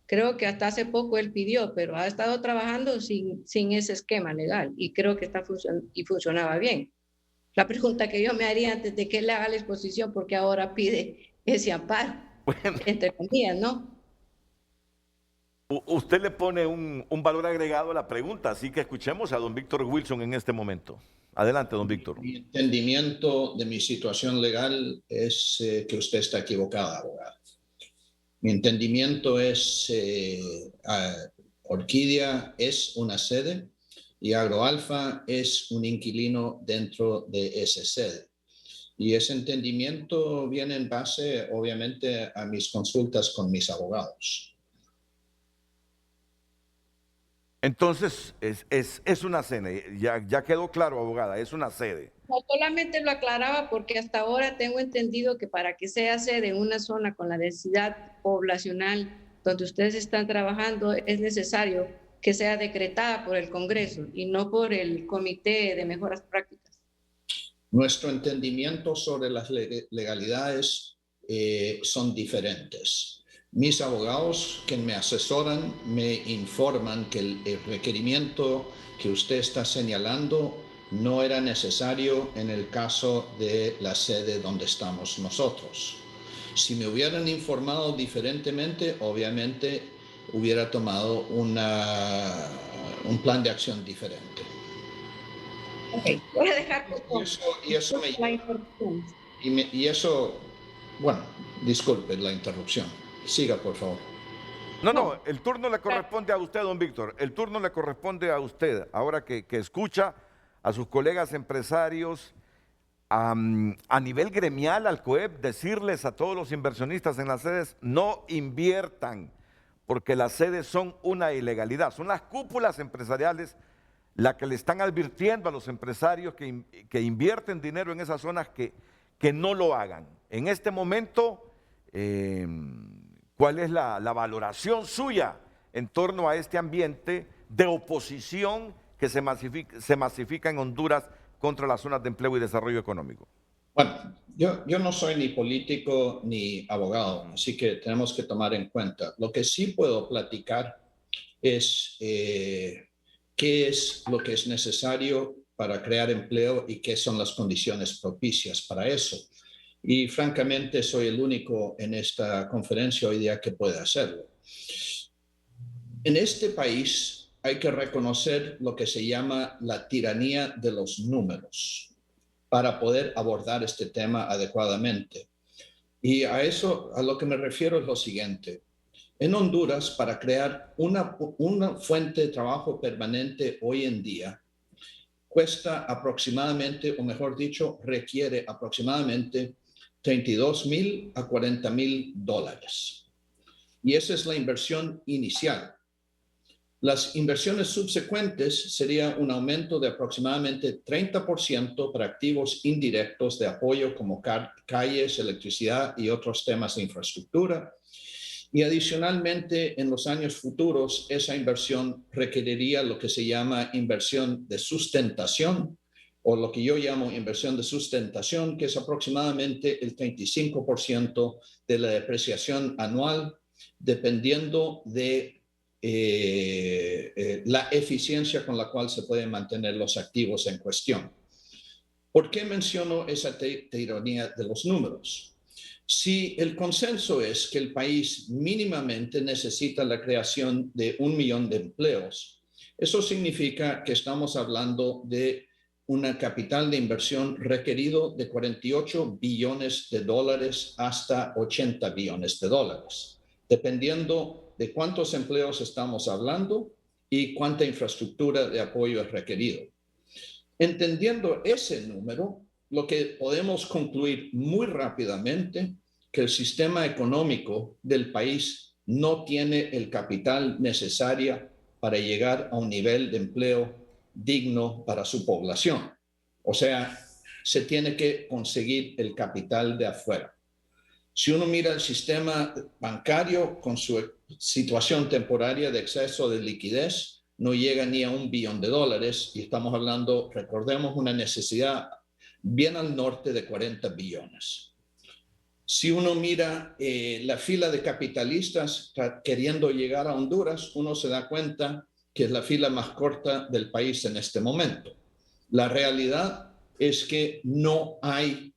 Creo que hasta hace poco él pidió, pero ha estado trabajando sin ese esquema legal y creo que funcionaba bien. La pregunta que yo me haría antes de que él haga la exposición, porque ahora pide ese amparo, Bueno, entre comillas, ¿no? usted le pone un valor agregado a la pregunta, así que escuchemos a don Víctor Wilson en este momento. Adelante, don Víctor. Mi entendimiento de mi situación legal es que usted está equivocada, abogado. Mi entendimiento es Orquídea es una sede y Agroalfa es un inquilino dentro de esa sede. Y ese entendimiento viene en base, obviamente, a mis consultas con mis abogados. Entonces, es una sede, ya quedó claro, abogada, es una sede. No, solamente lo aclaraba porque hasta ahora tengo entendido que para que sea sede en una zona con la densidad poblacional donde ustedes están trabajando, es necesario que sea decretada por el Congreso y no por el Comité de Mejoras Prácticas. Nuestro entendimiento sobre las legalidades son diferentes. Mis abogados que me asesoran me informan que el requerimiento que usted está señalando no era necesario en el caso de la sede donde estamos nosotros. Si me hubieran informado diferentemente, obviamente hubiera tomado un plan de acción diferente. Ok, voy a dejar y eso, bueno, disculpe la interrupción. Siga, por favor. No, el turno le corresponde a usted, don Víctor. El turno le corresponde a usted, ahora que escucha a sus colegas empresarios a nivel gremial, al COEP, decirles a todos los inversionistas en las sedes, no inviertan, porque las sedes son una ilegalidad. Son las cúpulas empresariales las que le están advirtiendo a los empresarios que invierten dinero en esas zonas que no lo hagan. En este momento, ¿cuál es la valoración suya en torno a este ambiente de oposición que se masifica en Honduras contra las zonas de empleo y desarrollo económico? Bueno, yo no soy ni político ni abogado, así que tenemos que tomar en cuenta. Lo que sí puedo platicar es qué es lo que es necesario para crear empleo y qué son las condiciones propicias para eso. Y francamente soy el único en esta conferencia hoy día que puede hacerlo. En este país hay que reconocer lo que se llama la tiranía de los números para poder abordar este tema adecuadamente. Y a eso, a lo que me refiero es lo siguiente. En Honduras, para crear una fuente de trabajo permanente hoy en día, cuesta aproximadamente, o mejor dicho, requiere aproximadamente $32,000 a $40,000. Y esa es la inversión inicial. Las inversiones subsecuentes sería un aumento de aproximadamente 30% para activos indirectos de apoyo como calles, electricidad y otros temas de infraestructura. Y adicionalmente, en los años futuros, esa inversión requeriría lo que se llama inversión de sustentación, o lo que yo llamo inversión de sustentación, que es aproximadamente el 35% de la depreciación anual, dependiendo de la eficiencia con la cual se pueden mantener los activos en cuestión. ¿Por qué menciono esa tiranía de los números? Si el consenso es que el país mínimamente necesita la creación de 1 millón de empleos, eso significa que estamos hablando de una capital de inversión requerido de $48 billones hasta $80 billones, dependiendo de cuántos empleos estamos hablando y cuánta infraestructura de apoyo es requerido. Entendiendo ese número, lo que podemos concluir muy rápidamente que el sistema económico del país no tiene el capital necesario para llegar a un nivel de empleo digno para su población. O sea, se tiene que conseguir el capital de afuera. Si uno mira el sistema bancario con su situación temporaria de exceso de liquidez, no llega ni a $1 billón y estamos hablando, recordemos, una necesidad bien al norte de 40 billones. Si uno mira la fila de capitalistas queriendo llegar a Honduras, uno se da cuenta que es la fila más corta del país en este momento. La realidad es que no hay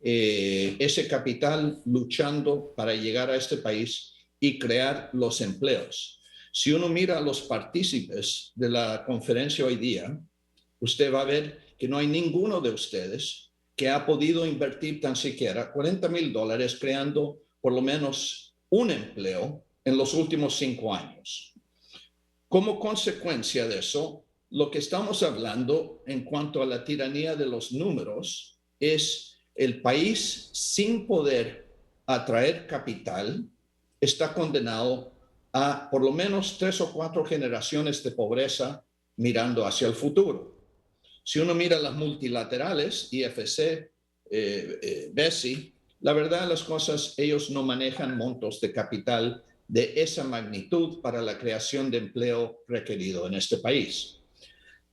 ese capital luchando para llegar a este país y crear los empleos. Si uno mira a los partícipes de la conferencia hoy día, usted va a ver que no hay ninguno de ustedes que ha podido invertir tan siquiera $40,000 creando por lo menos un empleo en los últimos 5 años. Como consecuencia de eso, lo que estamos hablando en cuanto a la tiranía de los números es el país sin poder atraer capital está condenado a por lo menos 3 o 4 generaciones de pobreza mirando hacia el futuro. Si uno mira las multilaterales, IFC, BESI, la verdad de las cosas, ellos no manejan montos de capital de esa magnitud para la creación de empleo requerido en este país.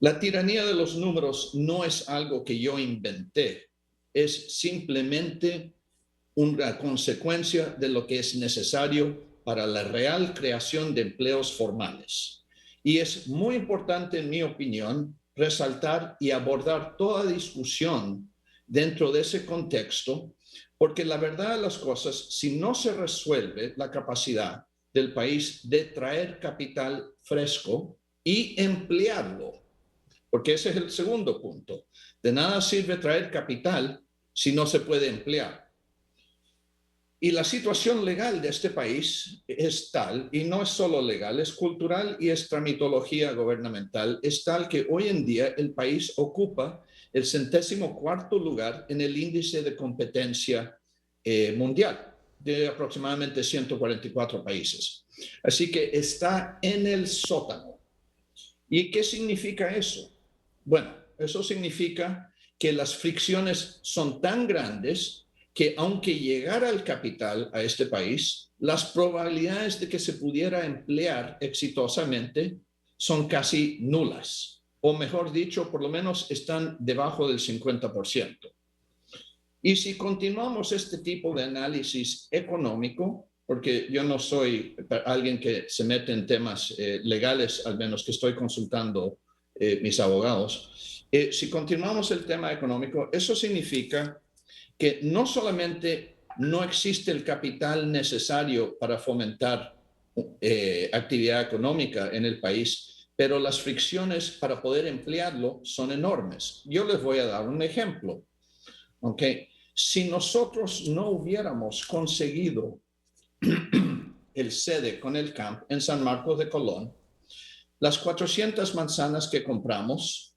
La tiranía de los números no es algo que yo inventé, es simplemente una consecuencia de lo que es necesario para la real creación de empleos formales. Y es muy importante, en mi opinión, resaltar y abordar toda discusión dentro de ese contexto, porque la verdad de las cosas, si no se resuelve la capacidad del país de traer capital fresco y emplearlo, porque ese es el segundo punto, de nada sirve traer capital si no se puede emplear. Y la situación legal de este país es tal, y no es solo legal, es cultural y es tramitología gubernamental, es tal que hoy en día el país ocupa el 104º lugar en el índice de competencia mundial, de aproximadamente 144 países. Así que está en el sótano. ¿Y qué significa eso? Bueno, eso significa que las fricciones son tan grandes que aunque llegara el capital a este país, las probabilidades de que se pudiera emplear exitosamente son casi nulas, o mejor dicho, por lo menos están debajo del 50%. Y si continuamos este tipo de análisis económico, porque yo no soy alguien que se mete en temas legales, al menos que estoy consultando mis abogados, si continuamos el tema económico, eso significa que no solamente no existe el capital necesario para fomentar actividad económica en el país, pero las fricciones para poder emplearlo son enormes. Yo les voy a dar un ejemplo. Okay. Si nosotros no hubiéramos conseguido el sede con el camp en San Marcos de Colón, las 400 manzanas que compramos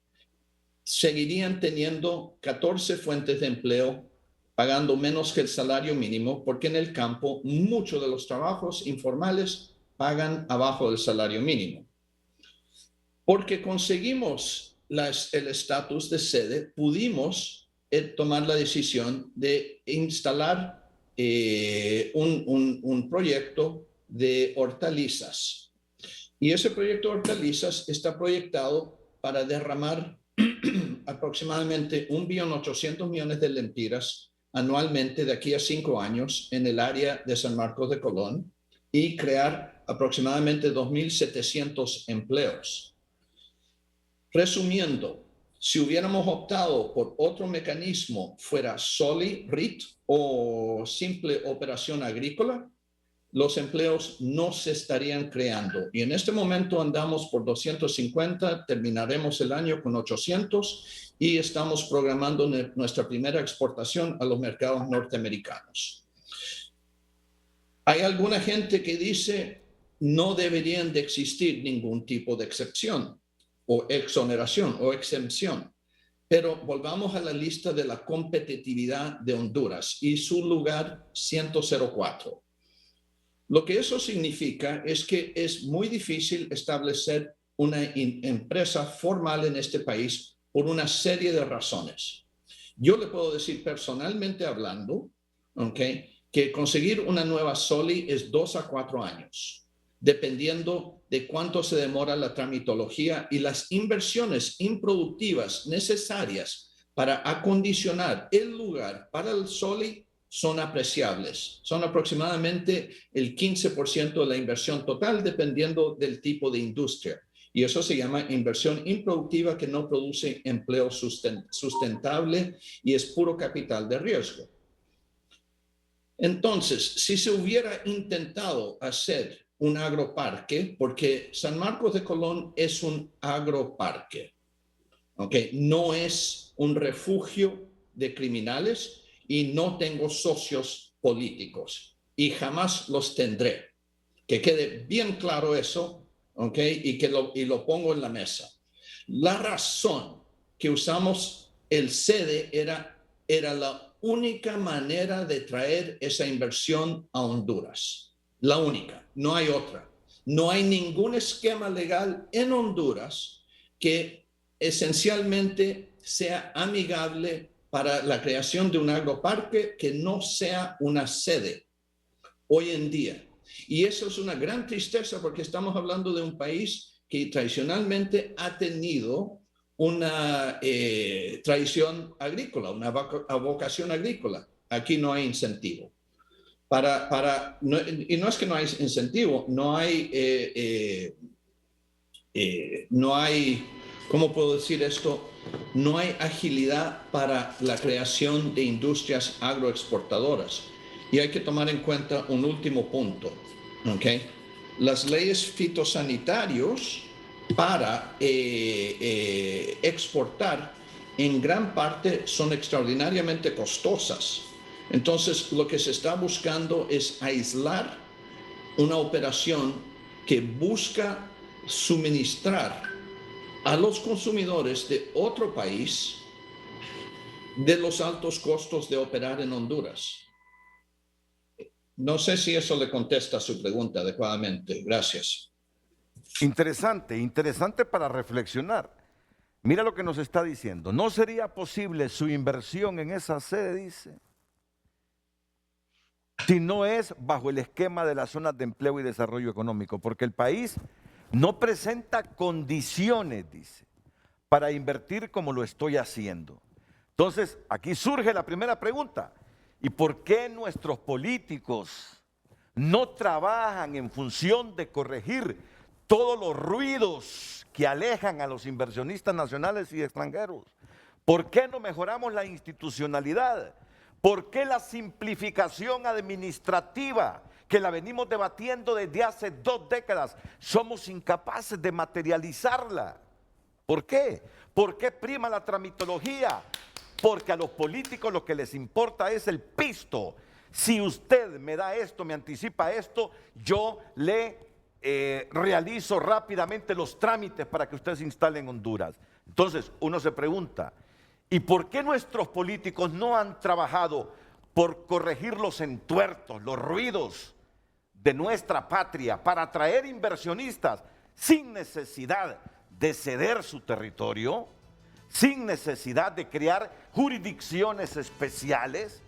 seguirían teniendo 14 fuentes de empleo, pagando menos que el salario mínimo, porque en el campo muchos de los trabajos informales pagan abajo del salario mínimo. Porque conseguimos el estatus de sede, pudimos tomar la decisión de instalar un proyecto de hortalizas. Y ese proyecto de hortalizas está proyectado para derramar aproximadamente 1.800.000.000 de lempiras anualmente de aquí a 5 años en el área de San Marcos de Colón y crear aproximadamente 2.700 empleos. Resumiendo, si hubiéramos optado por otro mecanismo, fuera SOLI, RIT o simple operación agrícola, los empleos no se estarían creando. Y en este momento andamos por 250, terminaremos el año con 800 y estamos programando nuestra primera exportación a los mercados norteamericanos. Hay alguna gente que dice no deberían de existir ningún tipo de excepción o exoneración o exempción. Pero volvamos a la lista de la competitividad de Honduras y su lugar 104. Lo que eso significa es que es muy difícil establecer una empresa formal en este país por una serie de razones. Yo le puedo decir personalmente hablando, que conseguir una nueva SOLI es 2 a 4 años, dependiendo de cuánto se demora la tramitología y las inversiones improductivas necesarias para acondicionar el lugar para el SOLI son apreciables. Son aproximadamente el 15% de la inversión total, dependiendo del tipo de industria. Y eso se llama inversión improductiva que no produce empleo sustentable y es puro capital de riesgo. Entonces, si se hubiera intentado hacer un agroparque, porque San Marcos de Colón es un agroparque, no es un refugio de criminales y no tengo socios políticos y jamás los tendré. Que quede bien claro eso, y lo pongo en la mesa. La razón que usamos el sede era la única manera de traer esa inversión a Honduras. La única, no hay otra. No hay ningún esquema legal en Honduras que esencialmente sea amigable para la creación de un agroparque que no sea una sede hoy en día. Y eso es una gran tristeza porque estamos hablando de un país que tradicionalmente ha tenido una tradición agrícola, una vocación agrícola. Aquí no hay incentivo. Y no es que no hay incentivo, no hay, ¿cómo puedo decir esto? No hay agilidad para la creación de industrias agroexportadoras. Y hay que tomar en cuenta un último punto. Las leyes fitosanitarios para exportar en gran parte son extraordinariamente costosas. Entonces, lo que se está buscando es aislar una operación que busca suministrar a los consumidores de otro país de los altos costos de operar en Honduras. No sé si eso le contesta a su pregunta adecuadamente. Gracias. Interesante para reflexionar. Mira lo que nos está diciendo. ¿No sería posible su inversión en esa sede, dice, si no es bajo el esquema de las zonas de empleo y desarrollo económico? Porque el país no presenta condiciones, dice, para invertir como lo estoy haciendo. Entonces, aquí surge la primera pregunta. ¿Y por qué nuestros políticos no trabajan en función de corregir todos los ruidos que alejan a los inversionistas nacionales y extranjeros? ¿Por qué no mejoramos la institucionalidad? ¿Por qué la simplificación administrativa, que la venimos debatiendo desde hace 2 décadas, somos incapaces de materializarla? ¿Por qué? ¿Por qué prima la tramitología? Porque a los políticos lo que les importa es el pisto. Si usted me da esto, me anticipa esto, yo le realizo rápidamente los trámites para que usted se instale en Honduras. Entonces, uno se pregunta, ¿y por qué nuestros políticos no han trabajado por corregir los entuertos, los ruidos de nuestra patria, para atraer inversionistas sin necesidad de ceder su territorio, sin necesidad de crear jurisdicciones especiales?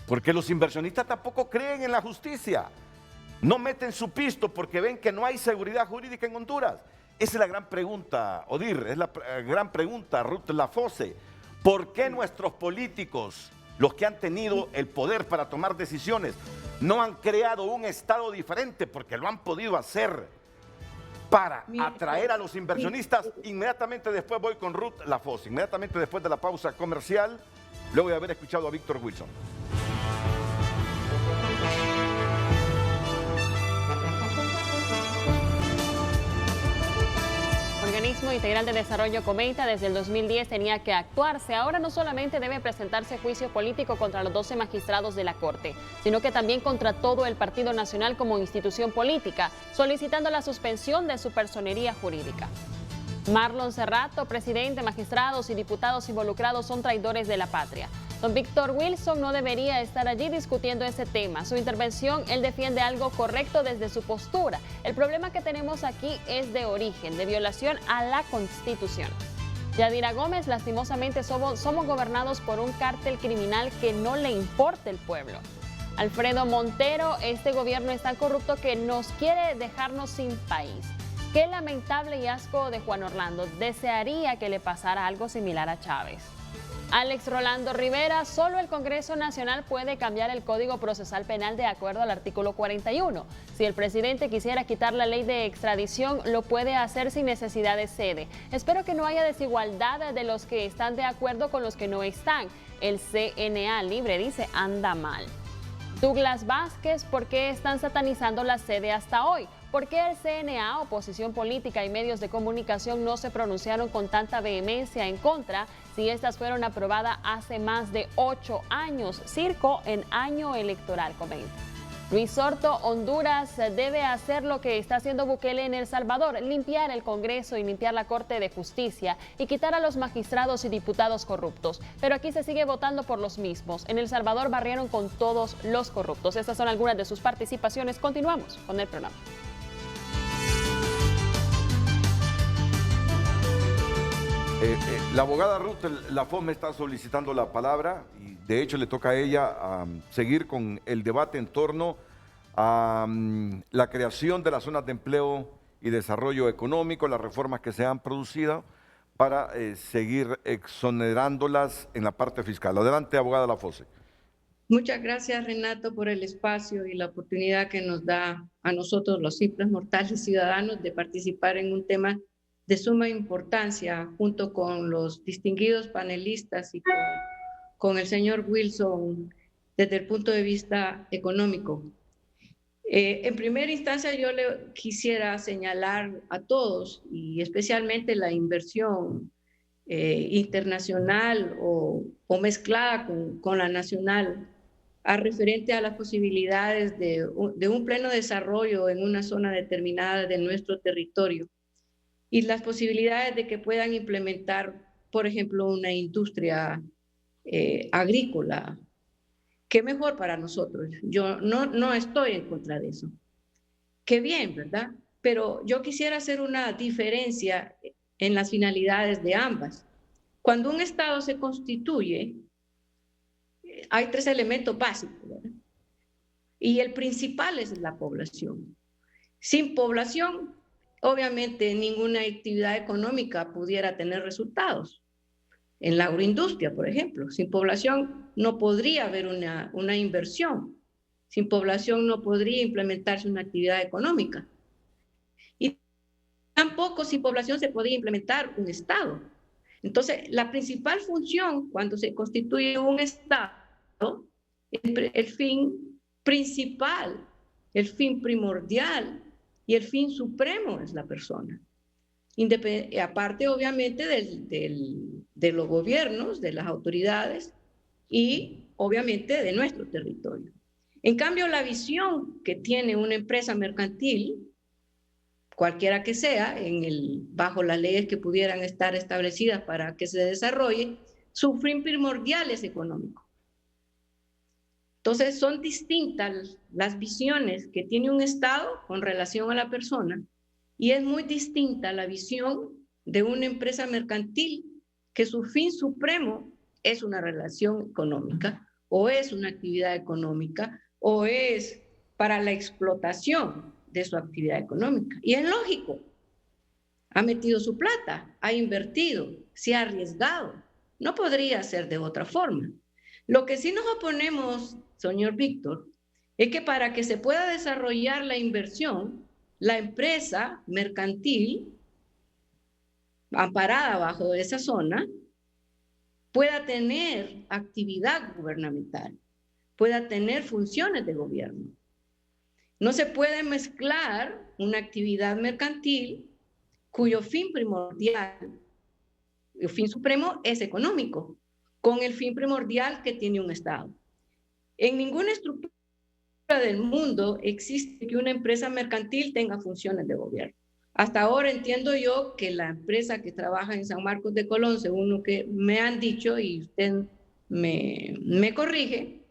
Porque los inversionistas tampoco creen en la justicia. No meten su pisto porque ven que no hay seguridad jurídica en Honduras. Esa es la gran pregunta, Odir, es la gran pregunta, Ruth Lafosse. ¿Por qué nuestros políticos, los que han tenido el poder para tomar decisiones, no han creado un Estado diferente? Porque lo han podido hacer para atraer a los inversionistas. Inmediatamente después voy con Ruth Lafosse, inmediatamente después de la pausa comercial, luego de haber escuchado a Víctor Wilson. El Organismo Integral de Desarrollo comenta desde el 2010 tenía que actuarse. Ahora no solamente debe presentarse juicio político contra los 12 magistrados de la Corte, sino que también contra todo el Partido Nacional como institución política, solicitando la suspensión de su personería jurídica. Marlon Cerrato, presidente, magistrados y diputados involucrados son traidores de la patria. Don Víctor Wilson no debería estar allí discutiendo ese tema. Su intervención, él defiende algo correcto desde su postura. El problema que tenemos aquí es de origen, de violación a la Constitución. Yadira Gómez, lastimosamente somos gobernados por un cártel criminal que no le importa el pueblo. Alfredo Montero, este gobierno es tan corrupto que nos quiere dejarnos sin país. Qué lamentable y asco de Juan Orlando. Desearía que le pasara algo similar a Chávez. Alex Rolando Rivera, solo el Congreso Nacional puede cambiar el Código Procesal Penal de acuerdo al artículo 41. Si el presidente quisiera quitar la ley de extradición, lo puede hacer sin necesidad de sede. Espero que no haya desigualdad de los que están de acuerdo con los que no están. El CNA Libre dice, anda mal. Douglas Vázquez, ¿por qué están satanizando la sede hasta hoy? ¿Por qué el CNA, oposición política y medios de comunicación no se pronunciaron con tanta vehemencia en contra si estas fueron aprobadas hace más de 8 años? Circo en año electoral, comenta. Luis Sorto, Honduras debe hacer lo que está haciendo Bukele en El Salvador, limpiar el Congreso y limpiar la Corte de Justicia y quitar a los magistrados y diputados corruptos. Pero aquí se sigue votando por los mismos. En El Salvador barrieron con todos los corruptos. Estas son algunas de sus participaciones. Continuamos con el programa. La abogada Ruth Lafosse me está solicitando la palabra y de hecho le toca a ella seguir con el debate en torno a la creación de las zonas de empleo y desarrollo económico, las reformas que se han producido para seguir exonerándolas en la parte fiscal. Adelante, abogada Lafosse. Muchas gracias, Renato, por el espacio y la oportunidad que nos da a nosotros, los simples mortales ciudadanos, de participar en un tema de suma importancia, junto con los distinguidos panelistas y con el señor Wilson, desde el punto de vista económico. En primera instancia, yo le quisiera señalar a todos, y especialmente la inversión internacional o mezclada con la nacional, referente a las posibilidades de un pleno desarrollo en una zona determinada de nuestro territorio, y las posibilidades de que puedan implementar, por ejemplo, una industria agrícola. Qué mejor para nosotros. Yo no estoy en contra de eso. Qué bien, ¿verdad? Pero yo quisiera hacer una diferencia en las finalidades de ambas. Cuando un Estado se constituye, hay 3 elementos básicos, ¿verdad? Y el principal es la población. Sin población, obviamente, ninguna actividad económica pudiera tener resultados. En la agroindustria, por ejemplo, sin población no podría haber una inversión. Sin población no podría implementarse una actividad económica. Y tampoco sin población se podría implementar un Estado. Entonces, la principal función cuando se constituye un Estado, el fin principal, el fin primordial, y el fin supremo es la persona. Aparte, obviamente, de los gobiernos, de las autoridades, y obviamente de nuestro territorio. En cambio, la visión que tiene una empresa mercantil, cualquiera que sea, bajo las leyes que pudieran estar establecidas para que se desarrolle, su fin primordial es económico. Entonces, son distintas las visiones que tiene un Estado con relación a la persona, y es muy distinta la visión de una empresa mercantil que su fin supremo es una relación económica, o es una actividad económica, o es para la explotación de su actividad económica. Y es lógico, ha metido su plata, ha invertido, se ha arriesgado. No podría ser de otra forma. Lo que sí nos oponemos, señor Víctor, es que para que se pueda desarrollar la inversión, la empresa mercantil, amparada bajo esa zona, pueda tener actividad gubernamental, pueda tener funciones de gobierno. No se puede mezclar una actividad mercantil cuyo fin primordial, el fin supremo es económico, con el fin primordial que tiene un Estado. En ninguna estructura del mundo existe que una empresa mercantil tenga funciones de gobierno. Hasta ahora entiendo yo que la empresa que trabaja en San Marcos de Colón, según lo que me han dicho y usted me corrige,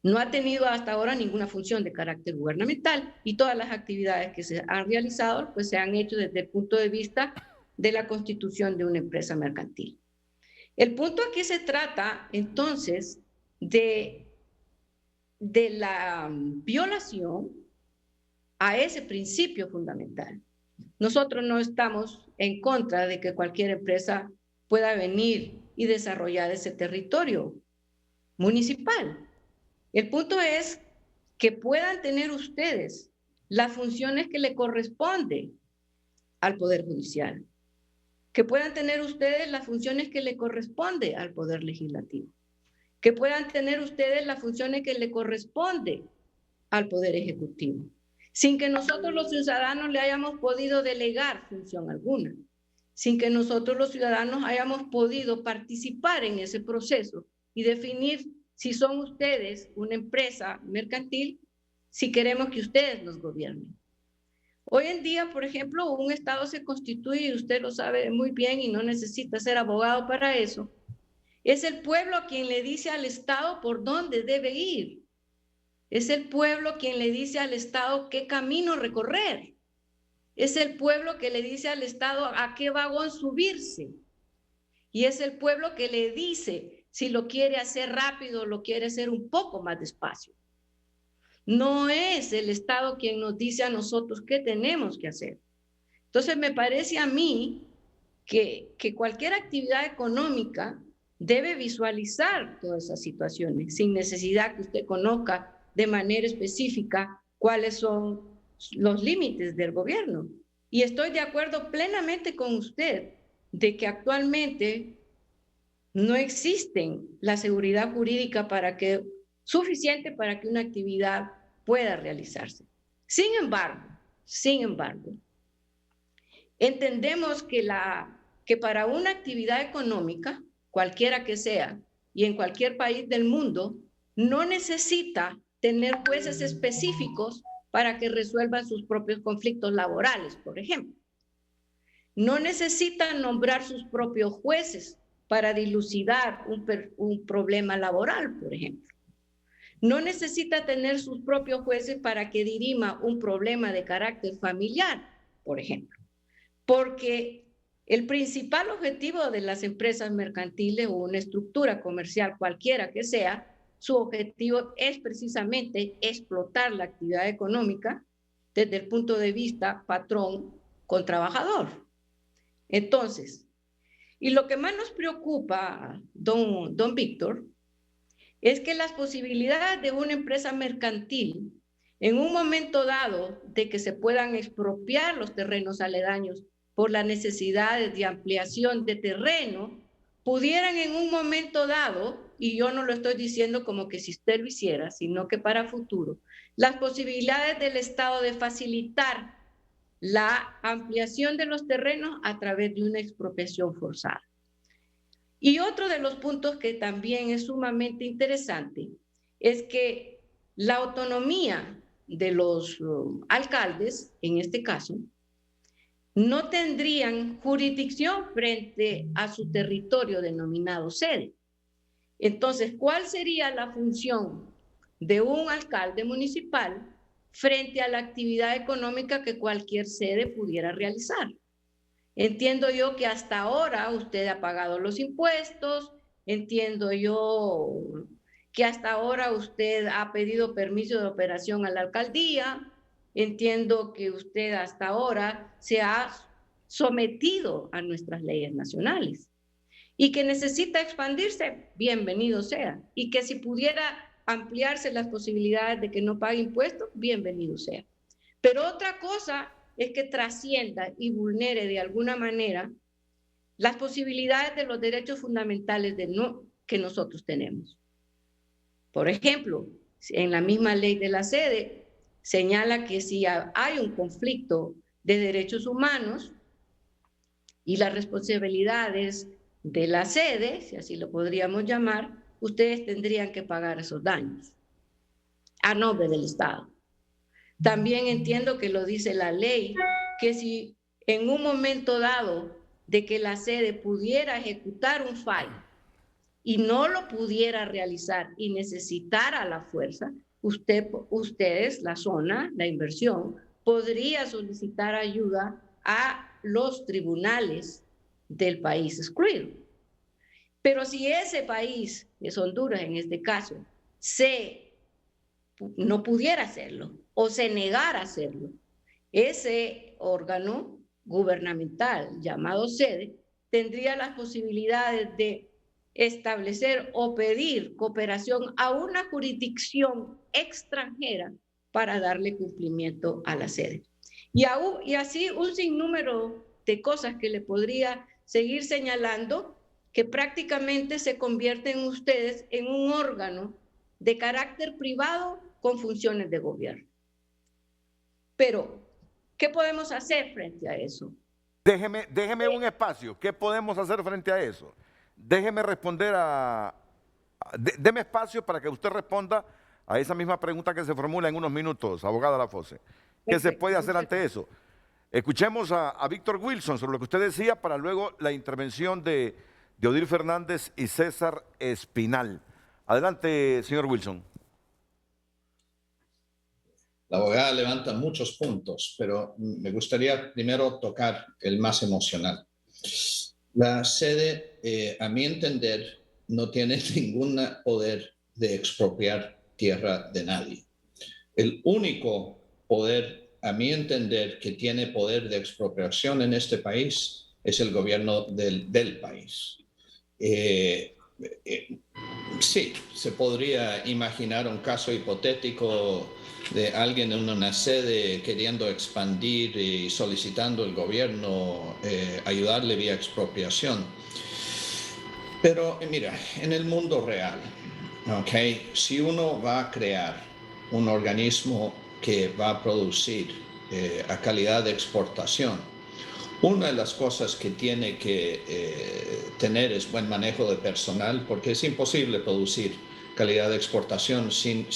no ha tenido hasta ahora ninguna función de carácter gubernamental, y todas las actividades que se han realizado pues se han hecho desde el punto de vista de la constitución de una empresa mercantil. El punto aquí se trata entonces de la violación a ese principio fundamental. Nosotros no estamos en contra de que cualquier empresa pueda venir y desarrollar ese territorio municipal. El punto es que puedan tener ustedes las funciones que le corresponden al Poder Judicial, que puedan tener ustedes las funciones que le corresponde al Poder Legislativo, que puedan tener ustedes las funciones que le corresponde al Poder Ejecutivo, sin que nosotros los ciudadanos le hayamos podido delegar función alguna, sin que nosotros los ciudadanos hayamos podido participar en ese proceso y definir si son ustedes una empresa mercantil, si queremos que ustedes nos gobiernen. Hoy en día, por ejemplo, un Estado se constituye, y usted lo sabe muy bien y no necesita ser abogado para eso, es el pueblo quien le dice al Estado por dónde debe ir. Es el pueblo quien le dice al Estado qué camino recorrer. Es el pueblo que le dice al Estado a qué vagón subirse. Y es el pueblo que le dice si lo quiere hacer rápido o lo quiere hacer un poco más despacio. No es el Estado quien nos dice a nosotros qué tenemos que hacer. Entonces me parece a mí que cualquier actividad económica debe visualizar todas esas situaciones sin necesidad que usted conozca de manera específica cuáles son los límites del gobierno. Y estoy de acuerdo plenamente con usted de que actualmente no existen la seguridad jurídica suficiente para que una actividad pueda realizarse. Sin embargo, entendemos que para una actividad económica, cualquiera que sea, y en cualquier país del mundo, no necesita tener jueces específicos para que resuelvan sus propios conflictos laborales, por ejemplo. No necesita nombrar sus propios jueces para dilucidar un problema laboral, por ejemplo. No necesita tener sus propios jueces para que dirima un problema de carácter familiar, por ejemplo. Porque el principal objetivo de las empresas mercantiles o una estructura comercial cualquiera que sea, su objetivo es precisamente explotar la actividad económica desde el punto de vista patrón con trabajador. Entonces, y lo que más nos preocupa, don Víctor, es que las posibilidades de una empresa mercantil, en un momento dado de que se puedan expropiar los terrenos aledaños por las necesidades de ampliación de terreno, pudieran en un momento dado, y yo no lo estoy diciendo como que si usted lo hiciera, sino que para futuro, las posibilidades del Estado de facilitar la ampliación de los terrenos a través de una expropiación forzada. Y otro de los puntos que también es sumamente interesante es que la autonomía de los alcaldes, en este caso, no tendrían jurisdicción frente a su territorio denominado sede. Entonces, ¿cuál sería la función de un alcalde municipal frente a la actividad económica que cualquier sede pudiera realizar? Entiendo yo que hasta ahora usted ha pagado los impuestos, entiendo yo que hasta ahora usted ha pedido permiso de operación a la alcaldía, entiendo que usted hasta ahora se ha sometido a nuestras leyes nacionales y que necesita expandirse, bienvenido sea, y que si pudiera ampliarse las posibilidades de que no pague impuestos, bienvenido sea. Pero otra cosa es que trascienda y vulnere de alguna manera las posibilidades de los derechos fundamentales que nosotros tenemos. Por ejemplo, en la misma ley de la sede señala que si hay un conflicto de derechos humanos y las responsabilidades de la sede, si así lo podríamos llamar, ustedes tendrían que pagar esos daños a nombre del Estado. También entiendo que lo dice la ley, que si en un momento dado de que la sede pudiera ejecutar un fallo y no lo pudiera realizar y necesitara la fuerza, ustedes, la zona, la inversión, podría solicitar ayuda a los tribunales del país excluido. Pero si ese país, es Honduras en este caso, no pudiera hacerlo o se negara a hacerlo, ese órgano gubernamental llamado sede tendría las posibilidades de establecer o pedir cooperación a una jurisdicción extranjera para darle cumplimiento a la sede. Y así un sinnúmero de cosas que le podría seguir señalando, que prácticamente se convierten ustedes en un órgano de carácter privado con funciones de gobierno. Pero, ¿qué podemos hacer frente a eso? Déjeme un espacio. ¿Qué podemos hacer frente a eso? Déjeme responder deme espacio para que usted responda a esa misma pregunta que se formula en unos minutos, abogada Lafosse. ¿Qué se puede hacer ante eso? Escuchemos a Víctor Wilson sobre lo que usted decía para luego la intervención de Odile Fernández y César Espinal. Adelante, señor Wilson. La abogada levanta muchos puntos, pero me gustaría primero tocar el más emocional. La sede, a mi entender, no tiene ningún poder de expropiar tierra de nadie. El único poder, a mi entender, que tiene poder de expropiación en este país es el gobierno del país. Sí, se podría imaginar un caso hipotético de alguien en una sede queriendo expandir y solicitando al gobierno ayudarle vía expropiación. Pero mira, en el mundo real, ¿okay? Si uno va a crear un organismo que va a producir a calidad de exportación, una de las cosas que tiene que tener es buen manejo de personal, porque es imposible producir calidad de exportación sin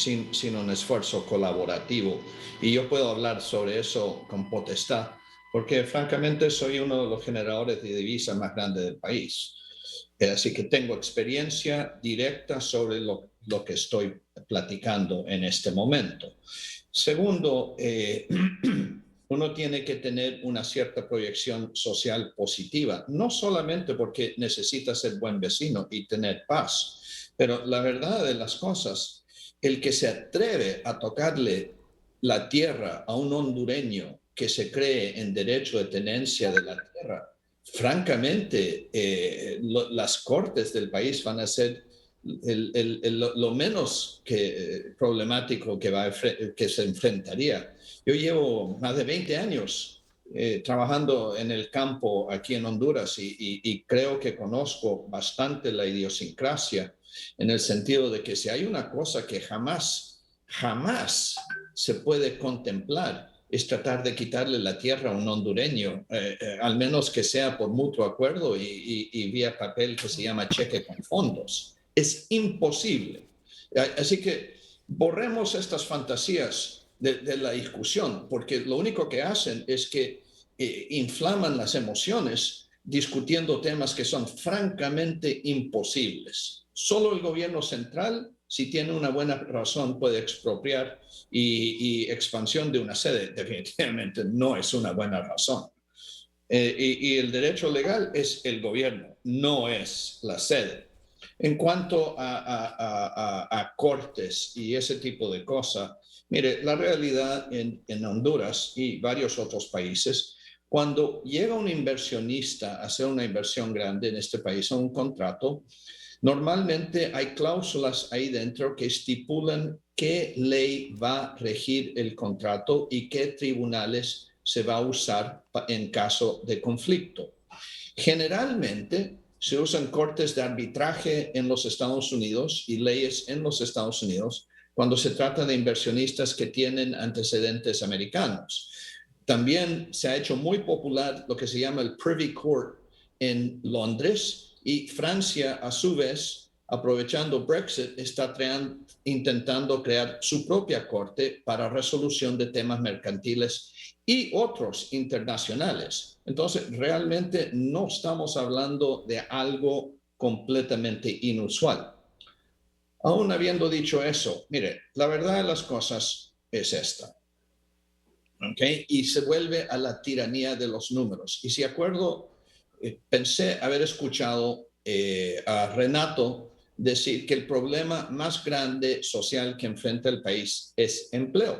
un esfuerzo colaborativo. Y yo puedo hablar sobre eso con potestad, porque francamente soy uno de los generadores de divisas más grandes del país. Así que tengo experiencia directa sobre lo que estoy platicando en este momento. Segundo, uno tiene que tener una cierta proyección social positiva, no solamente porque necesita ser buen vecino y tener paz, pero la verdad de las cosas, el que se atreve a tocarle la tierra a un hondureño que se cree en derecho de tenencia de la tierra, francamente, las cortes del país van a ser lo menos problemático que se enfrentaría. Yo llevo más de 20 años trabajando en el campo aquí en Honduras y creo que conozco bastante la idiosincrasia, en el sentido de que si hay una cosa que jamás se puede contemplar, es tratar de quitarle la tierra a un hondureño, al menos que sea por mutuo acuerdo y vía papel que se llama cheque con fondos. Es imposible. Así que borremos estas fantasías de la discusión, porque lo único que hacen es que inflaman las emociones discutiendo temas que son francamente imposibles. Solo el gobierno central, si tiene una buena razón, puede expropiar y expansión de una sede. Definitivamente no es una buena razón. Y el derecho legal es el gobierno, no es la sede. En cuanto a cortes y ese tipo de cosas, mire, la realidad en Honduras y varios otros países, cuando llega un inversionista a hacer una inversión grande en este país, a un contrato, normalmente hay cláusulas ahí dentro que estipulan qué ley va a regir el contrato y qué tribunales se va a usar en caso de conflicto. Generalmente se usan cortes de arbitraje en los Estados Unidos y leyes en los Estados Unidos cuando se trata de inversionistas que tienen antecedentes americanos. También se ha hecho muy popular lo que se llama el Privy Court en Londres, y Francia, a su vez, aprovechando Brexit, está intentando crear su propia corte para resolución de temas mercantiles y otros internacionales. Entonces, realmente no estamos hablando de algo completamente inusual. Aún habiendo dicho eso, mire, la verdad de las cosas es esta. ¿Okay? Y se vuelve a la tiranía de los números. Y si acuerdo, pensé haber escuchado a Renato decir que el problema más grande social que enfrenta el país es empleo.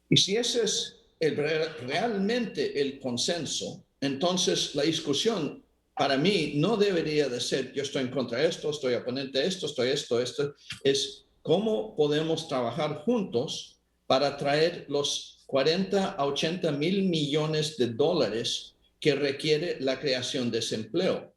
Y si ese es realmente el consenso, entonces la discusión para mí no debería de ser yo estoy en contra de esto, estoy oponente de esto, esto, es cómo podemos trabajar juntos para traer los 40 a 80 mil millones de dólares que requiere la creación de ese empleo.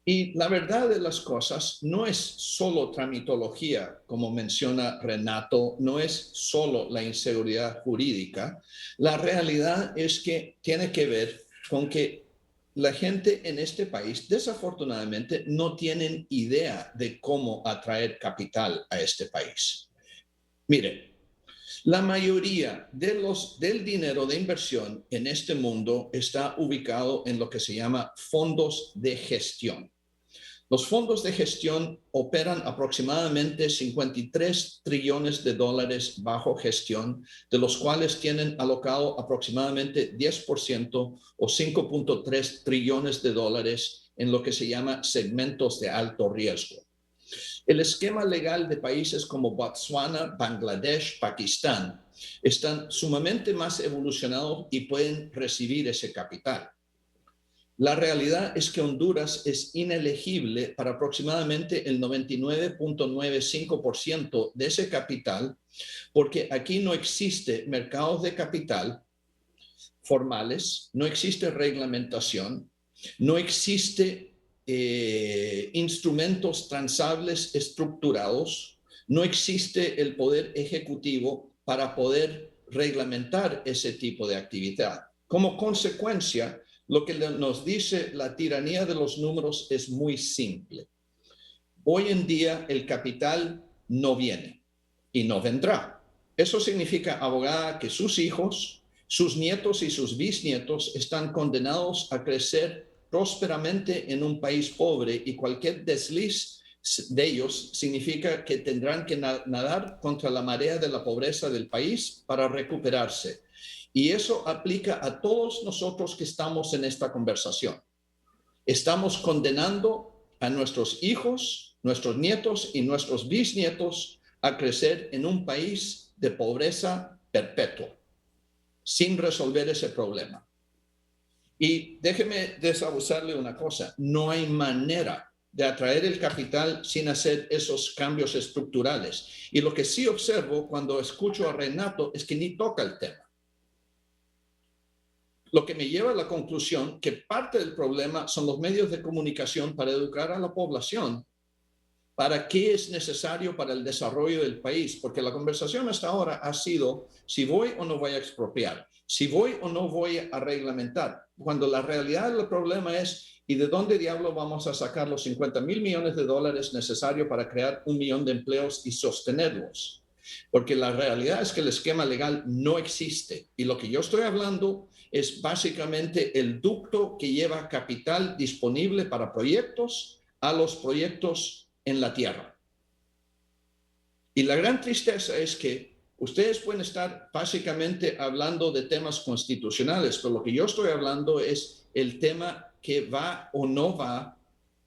Y la verdad de las cosas no es solo tramitología, como menciona Renato, no es solo la inseguridad jurídica. La realidad es que tiene que ver con que la gente en este país, desafortunadamente, no tienen idea de cómo atraer capital a este país. Miren, la mayoría del dinero de inversión en este mundo está ubicado en lo que se llama fondos de gestión. Los fondos de gestión operan aproximadamente 53 trillones de dólares bajo gestión, de los cuales tienen alocado aproximadamente 10% o 5.3 trillones de dólares en lo que se llama segmentos de alto riesgo. El esquema legal de países como Botswana, Bangladesh, Pakistán están sumamente más evolucionados y pueden recibir ese capital. La realidad es que Honduras es inelegible para aproximadamente el 99.95% de ese capital, porque aquí no existe mercados de capital formales, no existe reglamentación, no existe instrumentos transables estructurados, no existe el poder ejecutivo para poder reglamentar ese tipo de actividad. Como consecuencia, lo que nos dice la tiranía de los números es muy simple. Hoy en día el capital no viene y no vendrá. Eso significa, abogada, que sus hijos, sus nietos y sus bisnietos están condenados a crecer prósperamente en un país pobre, y cualquier desliz de ellos significa que tendrán que nadar contra la marea de la pobreza del país para recuperarse. Y eso aplica a todos nosotros que estamos en esta conversación. Estamos condenando a nuestros hijos, nuestros nietos y nuestros bisnietos a crecer en un país de pobreza perpetua, sin resolver ese problema. Y déjeme desabusarle una cosa, no hay manera de atraer el capital sin hacer esos cambios estructurales. Y lo que sí observo cuando escucho a Renato es que ni toca el tema. Lo que me lleva a la conclusión que parte del problema son los medios de comunicación para educar a la población para qué es necesario para el desarrollo del país, porque la conversación hasta ahora ha sido si voy o no voy a expropiar, si voy o no voy a reglamentar, cuando la realidad del problema es ¿y de dónde diablo vamos a sacar los 50,000 millones de dólares necesarios para crear 1 millón de empleos y sostenerlos? Porque la realidad es que el esquema legal no existe y lo que yo estoy hablando es básicamente el ducto que lleva capital disponible para proyectos a los proyectos en la tierra. Y la gran tristeza es que ustedes pueden estar básicamente hablando de temas constitucionales, pero lo que yo estoy hablando es el tema que va o no va a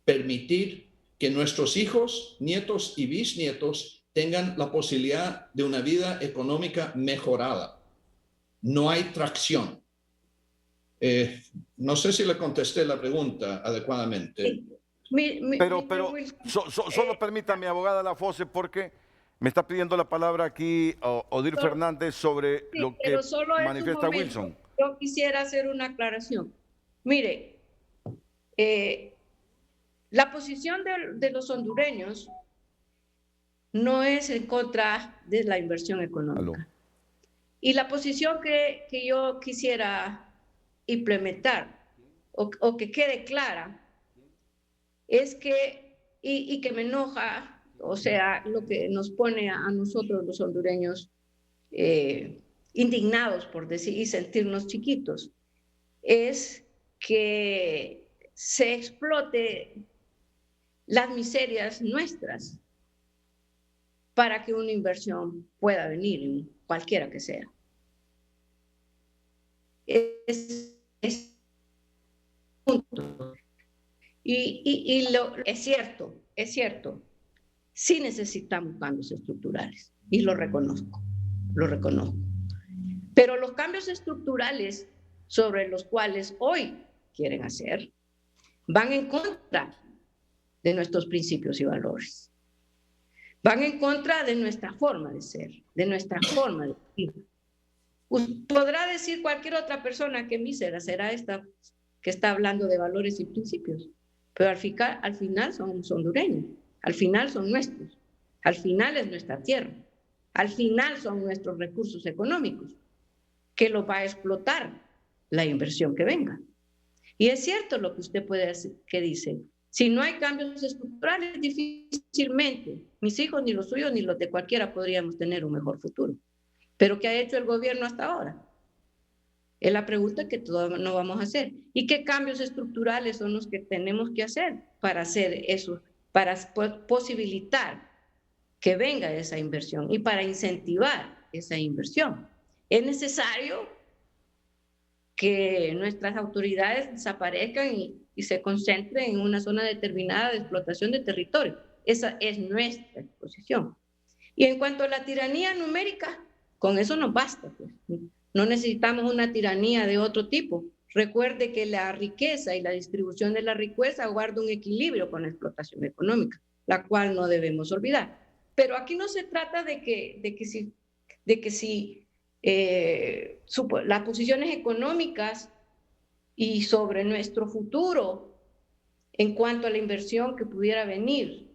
permitir que nuestros hijos, nietos y bisnietos tengan la posibilidad de una vida económica mejorada. No hay tracción. No sé si le contesté la pregunta adecuadamente. Pero solo permítame, abogada Lafosse, porque me está pidiendo la palabra aquí Odir Fernández sobre lo que manifiesta Wilson. Yo quisiera hacer una aclaración. Mire, la posición de los hondureños no es en contra de la inversión económica. Aló. Y la posición que yo quisiera implementar o que quede clara es que, y que me enoja, o sea, lo que nos pone a nosotros los hondureños indignados, por decir, y sentirnos chiquitos, es que se explote las miserias nuestras para que una inversión pueda venir, cualquiera que sea. Es punto. Es cierto, sí necesitamos cambios estructurales y lo reconozco. Pero los cambios estructurales sobre los cuales hoy quieren hacer van en contra de nuestros principios y valores. Van en contra de nuestra forma de ser, de nuestra forma de vivir. Podrá decir cualquier otra persona que mísera será esta que está hablando de valores y principios. Pero al final son hondureños, al final son nuestros, al final es nuestra tierra, al final son nuestros recursos económicos, que los va a explotar la inversión que venga. Y es cierto lo que usted puede decir, que dice, si no hay cambios estructurales, difícilmente mis hijos, ni los suyos, ni los de cualquiera podríamos tener un mejor futuro. Pero ¿qué ha hecho el gobierno hasta ahora? Es la pregunta que todavía no vamos a hacer. ¿Y qué cambios estructurales son los que tenemos que hacer para hacer eso, para posibilitar que venga esa inversión y para incentivar esa inversión? Es necesario que nuestras autoridades desaparezcan y se concentren en una zona determinada de explotación de territorio. Esa es nuestra posición. Y en cuanto a la tiranía numérica, con eso nos basta, pues. No necesitamos una tiranía de otro tipo. Recuerde que la riqueza y la distribución de la riqueza guarda un equilibrio con la explotación económica, la cual no debemos olvidar. Pero aquí no se trata de que las posiciones económicas y sobre nuestro futuro en cuanto a la inversión que pudiera venir,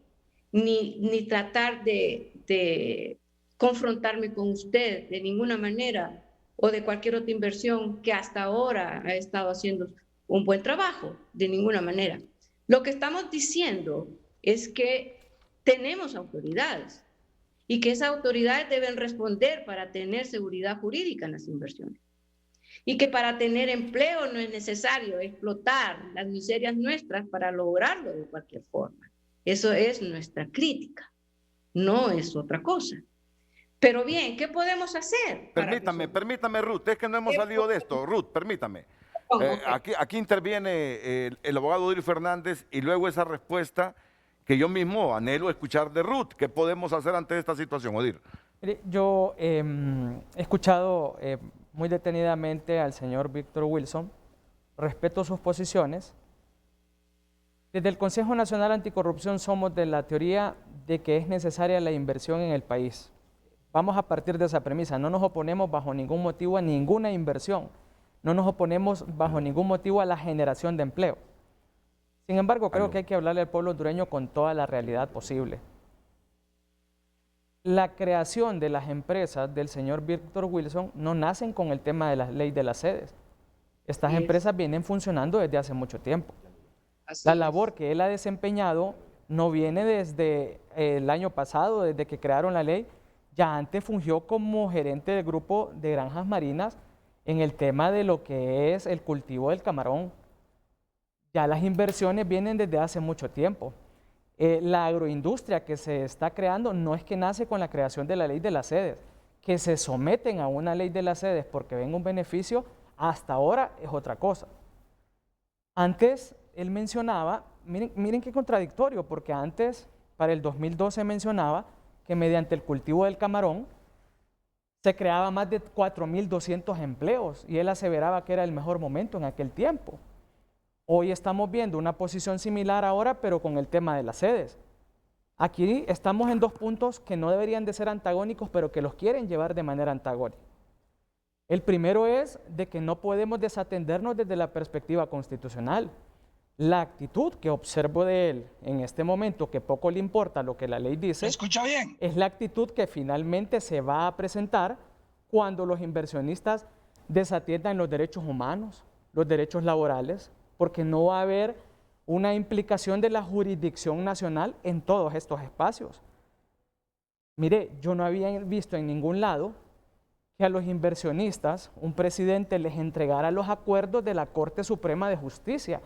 ni tratar de confrontarme con usted de ninguna manera, o de cualquier otra inversión que hasta ahora ha estado haciendo un buen trabajo, de ninguna manera. Lo que estamos diciendo es que tenemos autoridades y que esas autoridades deben responder para tener seguridad jurídica en las inversiones. Y que para tener empleo no es necesario explotar las miserias nuestras para lograrlo de cualquier forma. Eso es nuestra crítica, no es otra cosa. Pero bien, ¿qué podemos hacer? Permítame, Ruth, es que no hemos salido de esto. Ruth, permítame. Aquí interviene el abogado Odir Fernández y luego esa respuesta que yo mismo anhelo escuchar de Ruth. ¿Qué podemos hacer ante esta situación, Odir? Mire, yo he escuchado muy detenidamente al señor Víctor Wilson, respeto sus posiciones. Desde el Consejo Nacional Anticorrupción somos de la teoría de que es necesaria la inversión en el país. Vamos a partir de esa premisa, no nos oponemos bajo ningún motivo a ninguna inversión, no nos oponemos bajo ningún motivo a la generación de empleo. Sin embargo, creo que hay que hablarle al pueblo hondureño con toda la realidad posible. La creación de las empresas del señor Víctor Wilson no nacen con el tema de la ley de las sedes. Estas empresas vienen funcionando desde hace mucho tiempo. La labor que él ha desempeñado no viene desde el año pasado, desde que crearon la ley. Ya antes fungió como gerente del grupo de granjas marinas en el tema de lo que es el cultivo del camarón. Ya las inversiones vienen desde hace mucho tiempo. La agroindustria que se está creando no es que nace con la creación de la ley de las sedes, que se someten a una ley de las sedes porque ven un beneficio, hasta ahora es otra cosa. Antes él mencionaba, miren qué contradictorio, porque antes, para el 2012 mencionaba que mediante el cultivo del camarón se creaba más de 4.200 empleos y él aseveraba que era el mejor momento en aquel tiempo. Hoy estamos viendo una posición similar ahora, pero con el tema de las sedes. Aquí estamos en dos puntos que no deberían de ser antagónicos, pero que los quieren llevar de manera antagónica. El primero es de que no podemos desatendernos desde la perspectiva constitucional. La actitud que observo de él en este momento, que poco le importa lo que la ley dice, ¿escucha bien? Es la actitud que finalmente se va a presentar cuando los inversionistas desatiendan los derechos humanos, los derechos laborales, porque no va a haber una implicación de la jurisdicción nacional en todos estos espacios. Mire, yo no había visto en ningún lado que a los inversionistas un presidente les entregara los acuerdos de la Corte Suprema de Justicia,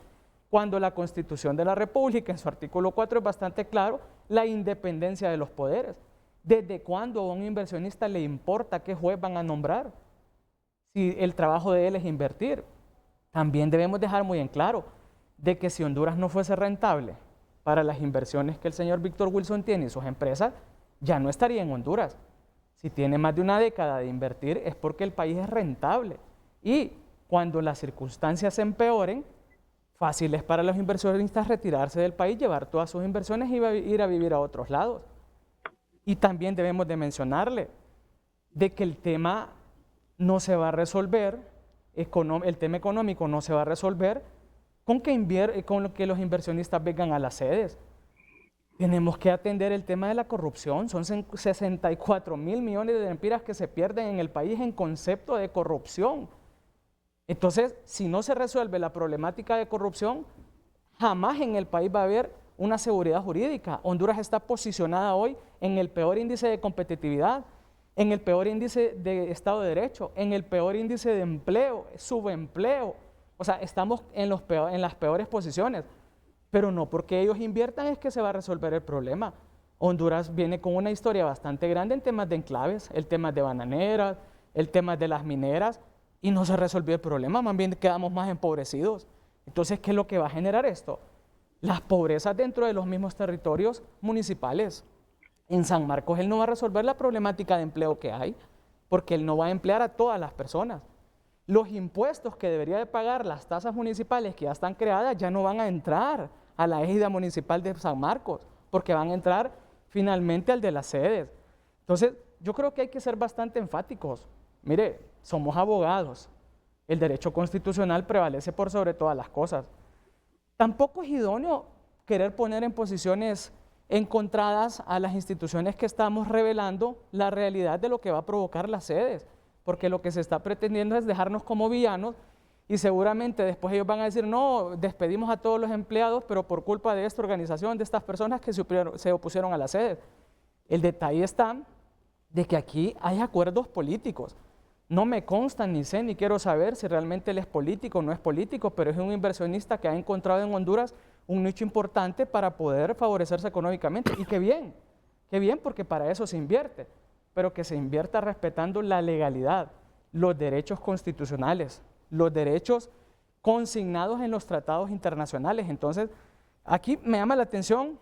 cuando la Constitución de la República, en su artículo 4, es bastante claro, la independencia de los poderes. ¿Desde cuándo a un inversionista le importa qué juez van a nombrar? Si el trabajo de él es invertir. También debemos dejar muy en claro de que si Honduras no fuese rentable para las inversiones que el señor Víctor Wilson tiene y sus empresas, ya no estaría en Honduras. Si tiene más de una década de invertir es porque el país es rentable. Y cuando las circunstancias se empeoren, fácil es para los inversionistas retirarse del país, llevar todas sus inversiones y ir a vivir a otros lados. Y también debemos de mencionarle de que el tema no se va a resolver, el tema económico no se va a resolver con que los inversionistas vengan a las sedes. Tenemos que atender el tema de la corrupción. Son 64.000 millones de lempiras que se pierden en el país en concepto de corrupción. Entonces, si no se resuelve la problemática de corrupción, jamás en el país va a haber una seguridad jurídica. Honduras está posicionada hoy en el peor índice de competitividad, en el peor índice de Estado de Derecho, en el peor índice de empleo, subempleo. O sea, estamos en las peores posiciones. Pero no porque ellos inviertan es que se va a resolver el problema. Honduras viene con una historia bastante grande en temas de enclaves, el tema de bananeras, el tema de las mineras, y no se resolvió el problema, más bien quedamos más empobrecidos. Entonces, ¿qué es lo que va a generar esto? Las pobrezas dentro de los mismos territorios municipales. En San Marcos él no va a resolver la problemática de empleo que hay, porque él no va a emplear a todas las personas. Los impuestos que debería de pagar las tasas municipales que ya están creadas ya no van a entrar a la égida municipal de San Marcos, porque van a entrar finalmente al de las sedes. Entonces, yo creo que hay que ser bastante enfáticos. Mire, somos abogados. El derecho constitucional prevalece por sobre todas las cosas. Tampoco es idóneo querer poner en posiciones encontradas a las instituciones que estamos revelando la realidad de lo que va a provocar las sedes, porque lo que se está pretendiendo es dejarnos como villanos y seguramente después ellos van a decir, no, despedimos a todos los empleados, pero por culpa de esta organización, de estas personas que se opusieron a las sedes. El detalle está de que aquí hay acuerdos políticos. No me consta, ni sé, ni quiero saber si realmente él es político o no es político, pero es un inversionista que ha encontrado en Honduras un nicho importante para poder favorecerse económicamente. Y qué bien, porque para eso se invierte, pero que se invierta respetando la legalidad, los derechos constitucionales, los derechos consignados en los tratados internacionales. Entonces, aquí me llama la atención,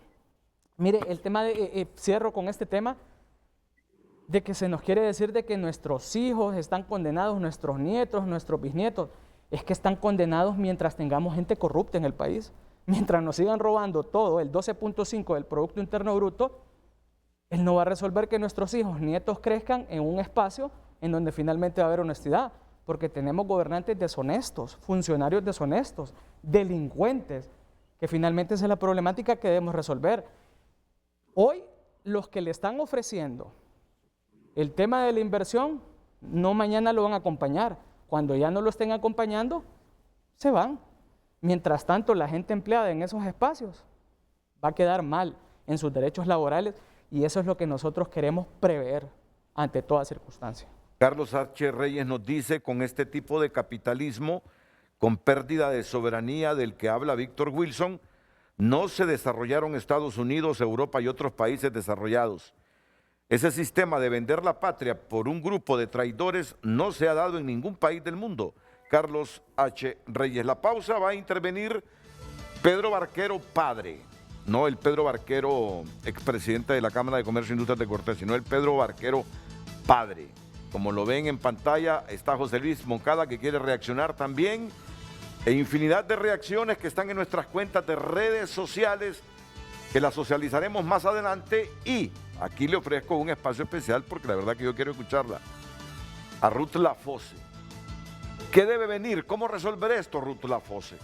mire, el tema de, cierro con este tema, de que se nos quiere decir de que nuestros hijos están condenados, nuestros nietos, nuestros bisnietos, es que están condenados mientras tengamos gente corrupta en el país, mientras nos sigan robando todo, el 12.5 del Producto Interno Bruto, él no va a resolver que nuestros hijos, nietos crezcan en un espacio en donde finalmente va a haber honestidad, porque tenemos gobernantes deshonestos, funcionarios deshonestos, delincuentes, que finalmente esa es la problemática que debemos resolver. Hoy, los que le están ofreciendo el tema de la inversión, no mañana lo van a acompañar. Cuando ya no lo estén acompañando, se van. Mientras tanto, la gente empleada en esos espacios va a quedar mal en sus derechos laborales y eso es lo que nosotros queremos prever ante toda circunstancia. Carlos H. Reyes nos dice, con este tipo de capitalismo, con pérdida de soberanía del que habla Víctor Wilson, no se desarrollaron Estados Unidos, Europa y otros países desarrollados. Ese sistema de vender la patria por un grupo de traidores no se ha dado en ningún país del mundo. Carlos H. Reyes. La pausa, va a intervenir Pedro Barquero padre, no el Pedro Barquero expresidente de la Cámara de Comercio e Industrias de Cortés, sino el Pedro Barquero padre. Como lo ven en pantalla, está José Luis Moncada, que quiere reaccionar también, e infinidad de reacciones que están en nuestras cuentas de redes sociales, que las socializaremos más adelante, y aquí le ofrezco un espacio especial, porque la verdad que yo quiero escucharla, a Ruth Lafosse. ¿Qué debe venir? ¿Cómo resolver esto, Ruth Lafosse?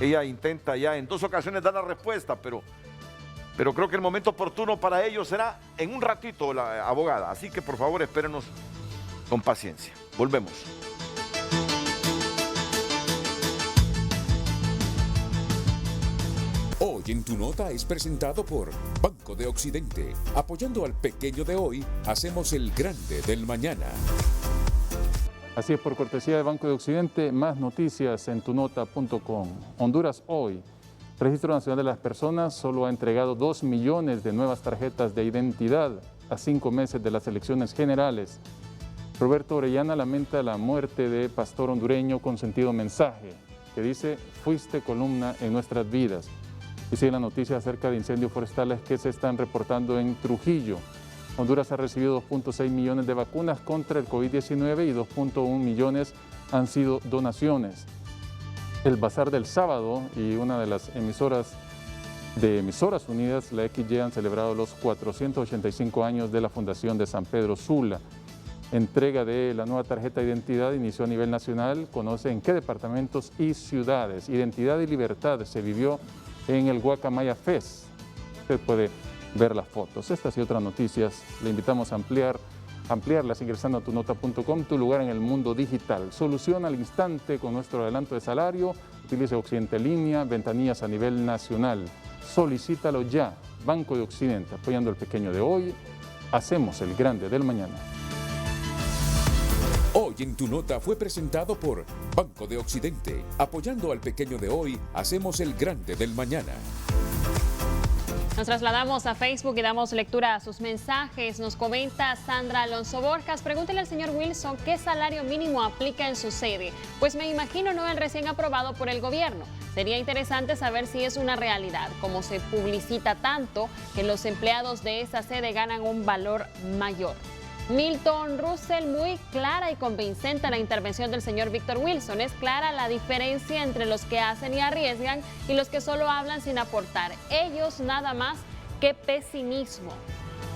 Ella intenta ya en 2 ocasiones dar la respuesta, pero creo que el momento oportuno para ello será en un ratito, la abogada. Así que por favor espérenos con paciencia. Volvemos. Hoy en Tu Nota es presentado por Banco de Occidente. Apoyando al pequeño de hoy, hacemos el grande del mañana. Así es, por cortesía de Banco de Occidente, más noticias en tunota.com. Honduras hoy. Registro Nacional de las Personas solo ha entregado 2 millones de nuevas tarjetas de identidad a 5 meses de las elecciones generales. Roberto Orellana lamenta la muerte de pastor hondureño con sentido mensaje, que dice, fuiste columna en nuestras vidas. Y sigue la noticia acerca de incendios forestales que se están reportando en Trujillo. Honduras ha recibido 2.6 millones de vacunas contra el COVID-19 y 2.1 millones han sido donaciones. El bazar del sábado y una de las emisoras de Emisoras Unidas, la XY, han celebrado los 485 años de la fundación de San Pedro Sula. Entrega de la nueva tarjeta de identidad inició a nivel nacional. Conoce en qué departamentos y ciudades. Identidad y libertad se vivió en el Guacamaya Fest. Usted puede ver las fotos. Estas y otras noticias le invitamos a ampliarlas ingresando a tunota.com, tu lugar en el mundo digital. Solución al instante con nuestro adelanto de salario. Utilice Occidente Línea, ventanillas a nivel nacional. Solicítalo ya. Banco de Occidente, apoyando al pequeño de hoy. Hacemos el grande del mañana. Hoy en Tu Nota fue presentado por Banco de Occidente. Apoyando al pequeño de hoy, hacemos el grande del mañana. Nos trasladamos a Facebook y damos lectura a sus mensajes. Nos comenta Sandra Alonso Borjas. Pregúntele al señor Wilson qué salario mínimo aplica en su sede. Pues me imagino no el recién aprobado por el gobierno. Sería interesante saber si es una realidad, como se publicita tanto que los empleados de esa sede ganan un valor mayor. Milton Russell, muy clara y convincente la intervención del señor Víctor Wilson. Es clara la diferencia entre los que hacen y arriesgan y los que solo hablan sin aportar. Ellos nada más que pesimismo.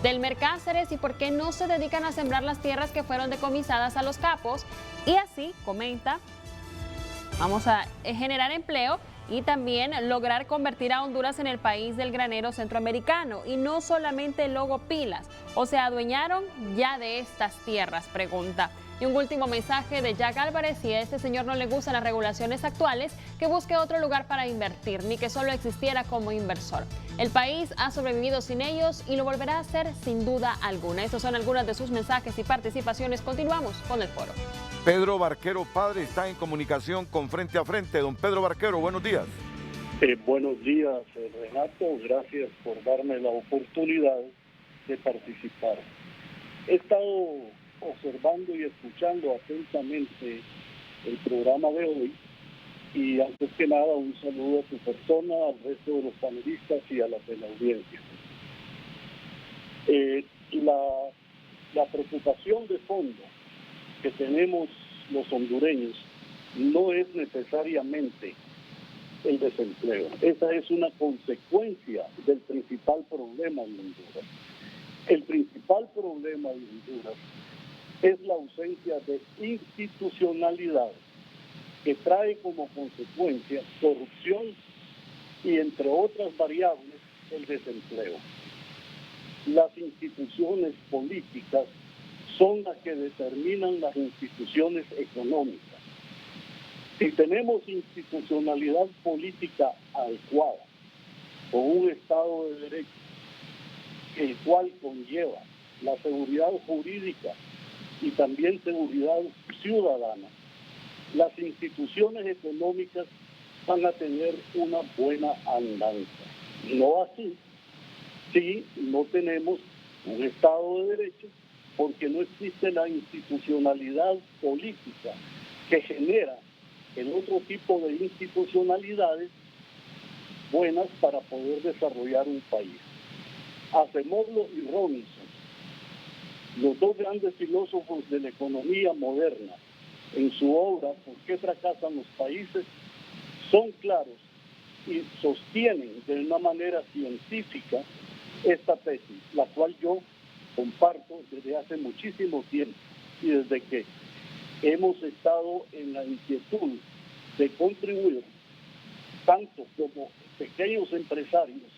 Del Mercáceres, y por qué no se dedican a sembrar las tierras que fueron decomisadas a los capos. Y así comenta, vamos a generar empleo y también lograr convertir a Honduras en el país del granero centroamericano. Y no solamente Logo Pilas, o se adueñaron ya de estas tierras, pregunta. Y un último mensaje de Jack Álvarez: si a este señor no le gustan las regulaciones actuales, que busque otro lugar para invertir, ni que solo existiera como inversor. El país ha sobrevivido sin ellos y lo volverá a hacer sin duda alguna. Estos son algunos de sus mensajes y participaciones. Continuamos con el foro. Pedro Barquero padre está en comunicación con Frente a Frente. Don Pedro Barquero, buenos días. Buenos días, Renato. Gracias por darme la oportunidad de participar. He estado observando y escuchando atentamente el programa de hoy y antes que nada un saludo a tu persona, al resto de los panelistas y a la de la audiencia. La preocupación de fondo que tenemos los hondureños no es necesariamente el desempleo. Esa es una consecuencia del principal problema de Honduras. El principal problema de Honduras es la ausencia de institucionalidad que trae como consecuencia corrupción y entre otras variables el desempleo. Las instituciones políticas son las que determinan las instituciones económicas. Si tenemos institucionalidad política adecuada, con un Estado de Derecho, el cual conlleva la seguridad jurídica y también seguridad ciudadana, las instituciones económicas van a tener una buena andanza. No así si no tenemos un Estado de Derecho, porque no existe la institucionalidad política que genera el otro tipo de institucionalidades buenas para poder desarrollar un país. Acemoglu y Robinson, los dos grandes filósofos de la economía moderna, en su obra ¿Por qué fracasan los países?, son claros y sostienen de una manera científica esta tesis, la cual yo comparto desde hace muchísimo tiempo y desde que hemos estado en la inquietud de contribuir, tanto como pequeños empresarios,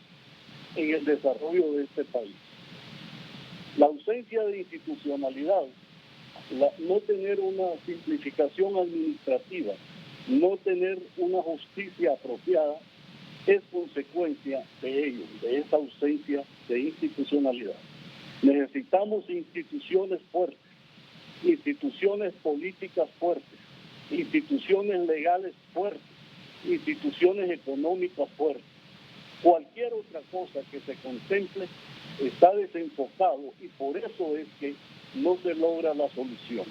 en el desarrollo de este país. La ausencia de institucionalidad, no tener una simplificación administrativa, no tener una justicia apropiada, es consecuencia de ello, de esa ausencia de institucionalidad. Necesitamos instituciones fuertes, instituciones políticas fuertes, instituciones legales fuertes, instituciones económicas fuertes. Cualquier otra cosa que se contemple está desenfocado y por eso es que no se logra la solución.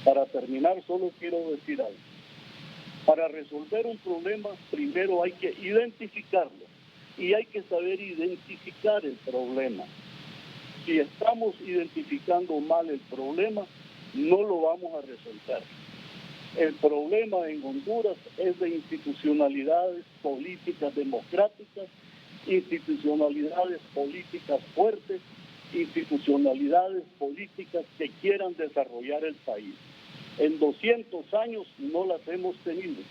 Para terminar, solo quiero decir algo. Para resolver un problema, primero hay que identificarlo y hay que saber identificar el problema. Si estamos identificando mal el problema, no lo vamos a resolver. El problema en Honduras es de institucionalidades políticas democráticas, institucionalidades políticas fuertes, institucionalidades políticas que quieran desarrollar el país. En 200 años no las hemos tenido,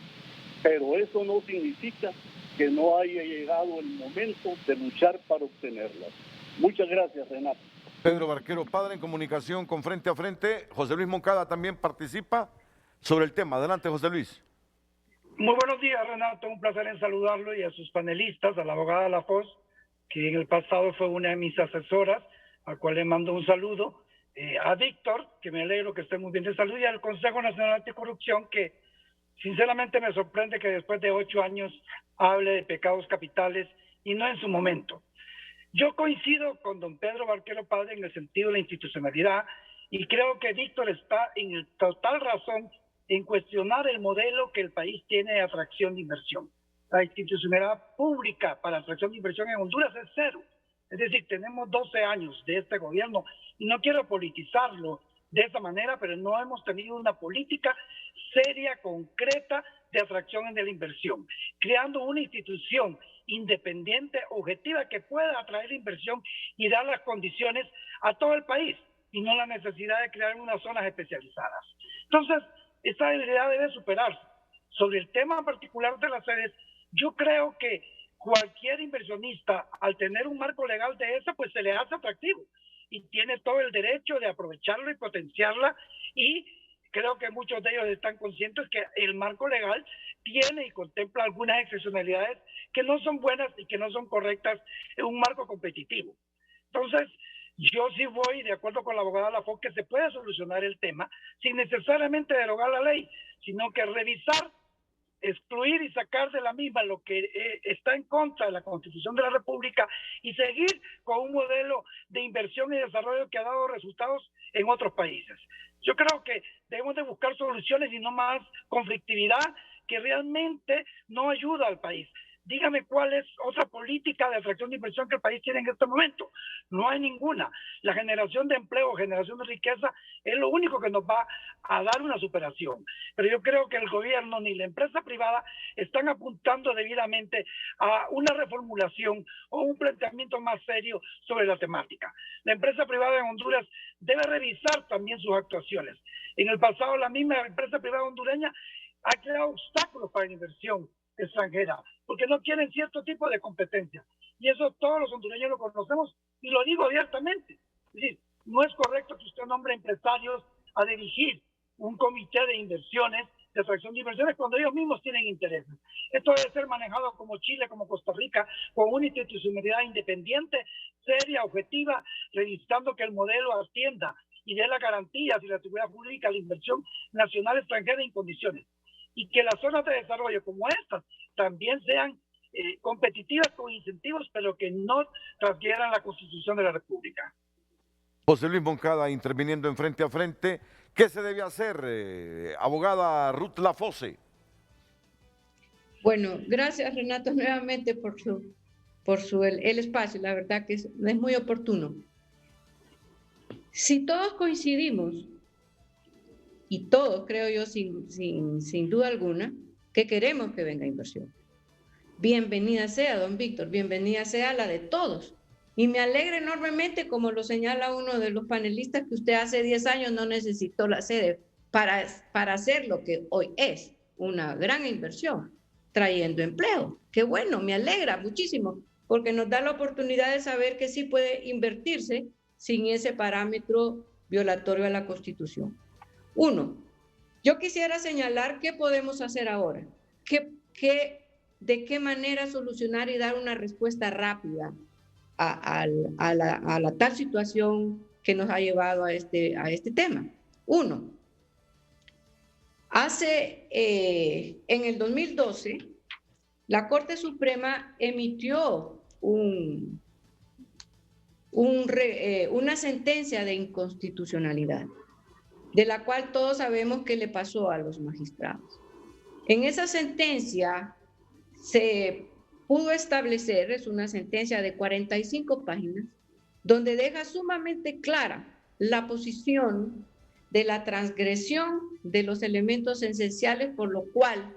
pero eso no significa que no haya llegado el momento de luchar para obtenerlas. Muchas gracias, Renato. Pedro Barquero, padre en comunicación con Frente a Frente. José Luis Moncada también participa sobre el tema. Adelante, José Luis. Muy buenos días, Renato. Un placer en saludarlo y a sus panelistas, a la abogada Lafosse, que en el pasado fue una de mis asesoras, al cual le mando un saludo, a Víctor, que me alegro que esté muy bien de salud, y al Consejo Nacional Anticorrupción, que sinceramente me sorprende que después de 8 años hable de pecados capitales y no en su momento. Yo coincido con don Pedro Barquero Padre en el sentido de la institucionalidad y creo que Víctor está en el total razón en cuestionar el modelo que el país tiene de atracción de inversión. La institucionalidad pública para atracción de inversión en Honduras es cero. Es decir, tenemos 12 años de este gobierno y no quiero politizarlo de esa manera, pero no hemos tenido una política seria, concreta de atracción de la inversión, creando una institución independiente, objetiva, que pueda atraer inversión y dar las condiciones a todo el país y no la necesidad de crear unas zonas especializadas. Entonces, esta debilidad debe superarse. Sobre el tema particular de las sedes, yo creo que cualquier inversionista, al tener un marco legal de ese, pues se le hace atractivo y tiene todo el derecho de aprovecharlo y potenciarla, y creo que muchos de ellos están conscientes que el marco legal tiene y contempla algunas excepcionalidades que no son buenas y que no son correctas en un marco competitivo. Entonces, yo sí voy de acuerdo con la abogada Lafosse que se puede solucionar el tema sin necesariamente derogar la ley, sino que revisar, excluir y sacar de la misma lo que está en contra de la Constitución de la República y seguir con un modelo de inversión y desarrollo que ha dado resultados en otros países. Yo creo que debemos de buscar soluciones y no más conflictividad que realmente no ayuda al país. Dígame cuál es otra política de atracción de inversión que el país tiene en este momento. No hay ninguna. La generación de empleo, generación de riqueza es lo único que nos va a dar una superación. Pero yo creo que el gobierno ni la empresa privada están apuntando debidamente a una reformulación o un planteamiento más serio sobre la temática. La empresa privada en Honduras debe revisar también sus actuaciones. En el pasado, la misma empresa privada hondureña ha creado obstáculos para la inversión extranjera, porque no quieren cierto tipo de competencia. Y eso todos los hondureños lo conocemos y lo digo abiertamente. Es decir, no es correcto que usted nombre empresarios a dirigir un comité de inversiones, de atracción de inversiones, cuando ellos mismos tienen intereses. Esto debe ser manejado como Chile, como Costa Rica, con una institucionalidad independiente, seria, objetiva, revisando que el modelo atienda y dé las garantías y la seguridad jurídica a la inversión nacional extranjera en condiciones. Y que las zonas de desarrollo como estas también sean competitivas con incentivos, pero que no transgredan la Constitución de la República. José Luis Moncada interviniendo en Frente a Frente. ¿Qué se debe hacer, abogada Ruth Lafosse? Bueno, gracias Renato nuevamente por el espacio, la verdad que es muy oportuno. Si todos coincidimos, y todos creo yo sin duda alguna, que queremos que venga inversión. Bienvenida sea, don Víctor, bienvenida sea la de todos. Y me alegra enormemente, como lo señala uno de los panelistas, que usted hace 10 años no necesitó la sede para hacer lo que hoy es una gran inversión, trayendo empleo. Qué bueno, me alegra muchísimo, porque nos da la oportunidad de saber que sí puede invertirse sin ese parámetro violatorio a la Constitución. Uno, yo quisiera señalar qué podemos hacer ahora, de qué manera solucionar y dar una respuesta rápida a la tal situación que nos ha llevado a este tema. Uno, en el 2012, la Corte Suprema emitió una sentencia de inconstitucionalidad, de la cual todos sabemos qué le pasó a los magistrados. En esa sentencia se pudo establecer, es una sentencia de 45 páginas, donde deja sumamente clara la posición de la transgresión de los elementos esenciales por lo cual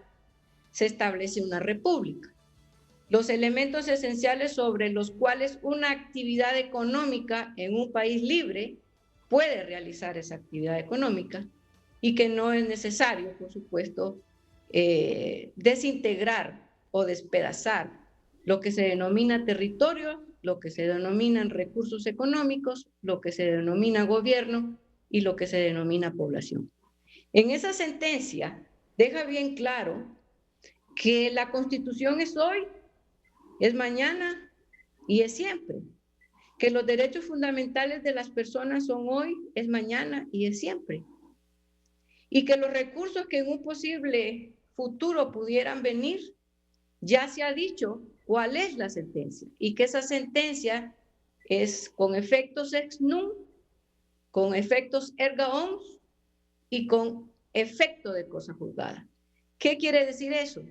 se establece una república. Los elementos esenciales sobre los cuales una actividad económica en un país libre puede realizar esa actividad económica y que no es necesario, por supuesto, desintegrar o despedazar lo que se denomina territorio, lo que se denominan recursos económicos, lo que se denomina gobierno y lo que se denomina población. En esa sentencia deja bien claro que la Constitución es hoy, es mañana y es siempre. Que los derechos fundamentales de las personas son hoy, es mañana y es siempre. Y que los recursos que en un posible futuro pudieran venir, ya se ha dicho cuál es la sentencia y que esa sentencia es con efectos ex nunc, con efectos erga omnes y con efecto de cosa juzgada. ¿Qué quiere decir eso?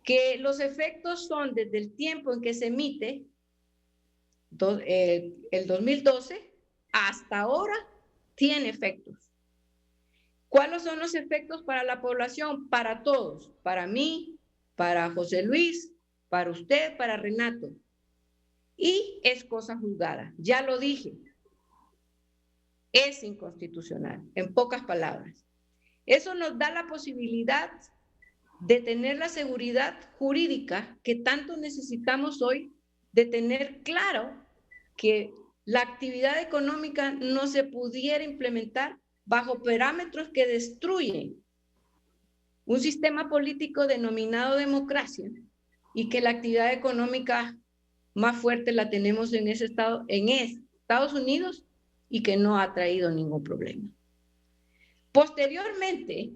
Que los efectos son desde el tiempo en que se emite, el 2012, hasta ahora tiene efectos. ¿Cuáles son los efectos para la población? Para todos, para mí, para José Luis, para usted, para Renato. Y es cosa juzgada, ya lo dije. Es inconstitucional, en pocas palabras. Eso nos da la posibilidad de tener la seguridad jurídica que tanto necesitamos hoy, de tener claro que la actividad económica no se pudiera implementar bajo parámetros que destruyen un sistema político denominado democracia y que la actividad económica más fuerte la tenemos en Estados Unidos y que no ha traído ningún problema. Posteriormente,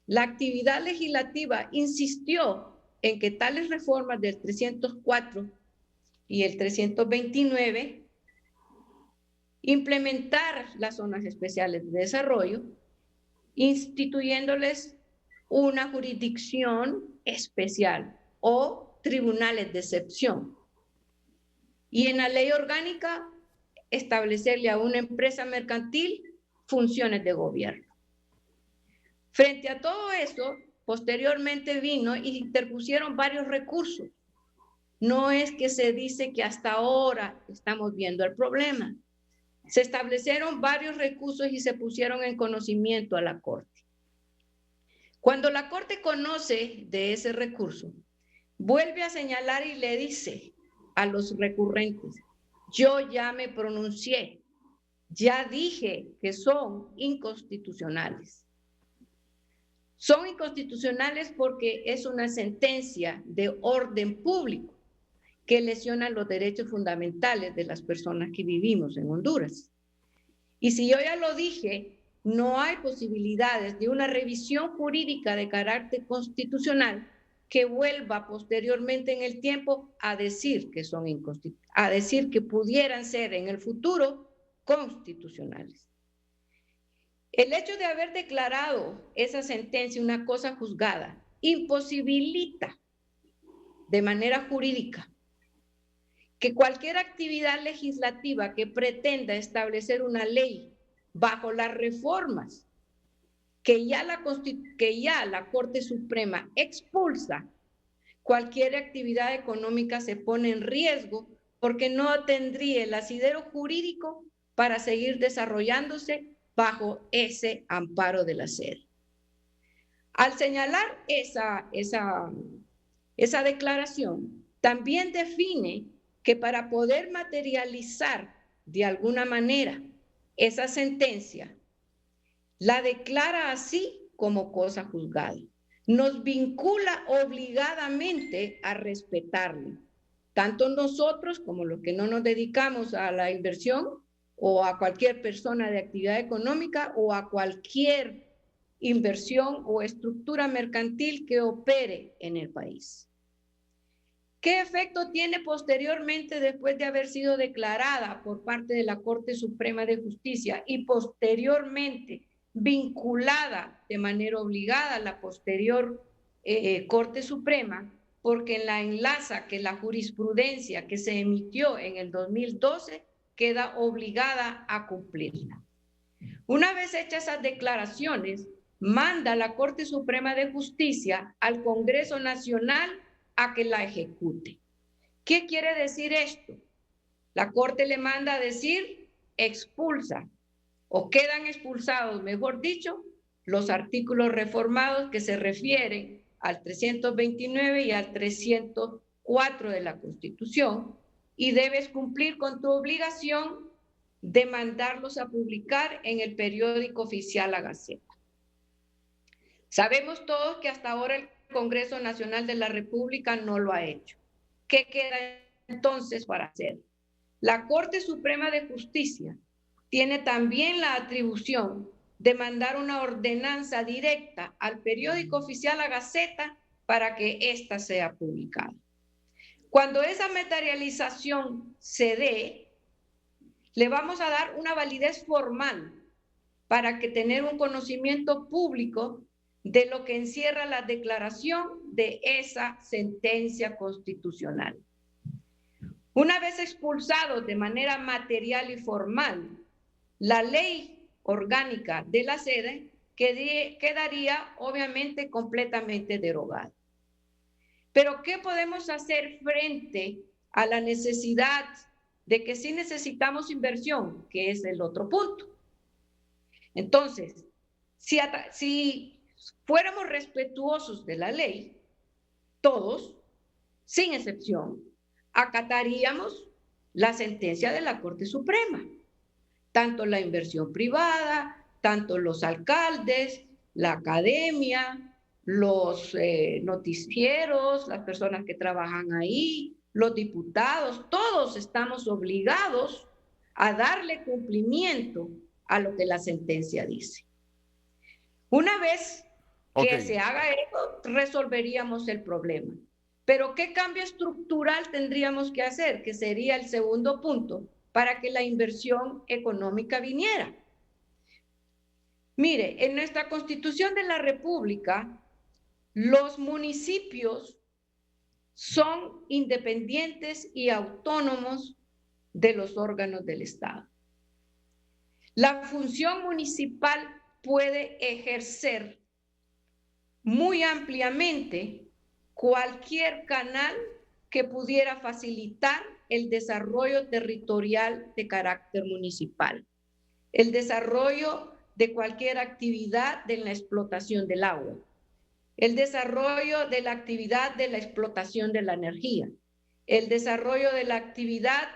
la actividad legislativa insistió en que tales reformas del 304 y el 329 implementar las zonas especiales de desarrollo, instituyéndoles una jurisdicción especial o tribunales de excepción. Y en la ley orgánica establecerle a una empresa mercantil funciones de gobierno. Frente a todo eso, posteriormente vino y interpusieron varios recursos. No es que se dice que hasta ahora estamos viendo el problema. Se establecieron varios recursos y se pusieron en conocimiento a la Corte. Cuando la Corte conoce de ese recurso, vuelve a señalar y le dice a los recurrentes, yo ya me pronuncié, ya dije que son inconstitucionales. Son inconstitucionales porque es una sentencia de orden público que lesiona los derechos fundamentales de las personas que vivimos en Honduras. Y si yo ya lo dije, no hay posibilidades de una revisión jurídica de carácter constitucional que vuelva posteriormente en el tiempo a decir que son inconstitucionales, a decir que pudieran ser en el futuro constitucionales. El hecho de haber declarado esa sentencia una cosa juzgada imposibilita de manera jurídica que cualquier actividad legislativa que pretenda establecer una ley bajo las reformas que ya la Corte Suprema expulsa, cualquier actividad económica se pone en riesgo porque no tendría el asidero jurídico para seguir desarrollándose bajo ese amparo de la sede. Al señalar esa declaración, también define que para poder materializar de alguna manera esa sentencia, la declara así como cosa juzgada. Nos vincula obligadamente a respetarla, tanto nosotros como los que no nos dedicamos a la inversión o a cualquier persona de actividad económica o a cualquier inversión o estructura mercantil que opere en el país. ¿Qué efecto tiene posteriormente después de haber sido declarada por parte de la Corte Suprema de Justicia y posteriormente vinculada de manera obligada a la posterior Corte Suprema? Porque la enlaza que la jurisprudencia que se emitió en el 2012 queda obligada a cumplirla. Una vez hechas esas declaraciones, manda la Corte Suprema de Justicia al Congreso Nacional a que la ejecute. ¿Qué quiere decir esto? La Corte le manda a decir, expulsa, o quedan expulsados, mejor dicho, los artículos reformados que se refieren al 329 y al 304 de la Constitución, y debes cumplir con tu obligación de mandarlos a publicar en el periódico oficial La Gaceta. Sabemos todos que hasta ahora el Congreso Nacional de la República no lo ha hecho. ¿Qué queda entonces para hacer? La Corte Suprema de Justicia tiene también la atribución de mandar una ordenanza directa al periódico oficial La Gaceta para que ésta sea publicada. Cuando esa materialización se dé, le vamos a dar una validez formal para que tener un conocimiento público de lo que encierra la declaración de esa sentencia constitucional. Una vez expulsados de manera material y formal, la ley orgánica de la sede quedaría obviamente completamente derogada. Pero ¿qué podemos hacer frente a la necesidad de que sí necesitamos inversión, que es el otro punto? Entonces, si fuéramos respetuosos de la ley, todos, sin excepción, acataríamos la sentencia de la Corte Suprema. Tanto la inversión privada, tanto los alcaldes, la academia, los noticieros, las personas que trabajan ahí, los diputados, todos estamos obligados a darle cumplimiento a lo que la sentencia dice. Una vez que se haga eso, resolveríamos el problema. Pero ¿qué cambio estructural tendríamos que hacer? Que sería el segundo punto para que la inversión económica viniera. Mire, en nuestra Constitución de la República, los municipios son independientes y autónomos de los órganos del Estado. La función municipal puede ejercer muy ampliamente cualquier canal que pudiera facilitar el desarrollo territorial de carácter municipal, el desarrollo de cualquier actividad de la explotación del agua, el desarrollo de la actividad de la explotación de la energía, el desarrollo de la actividad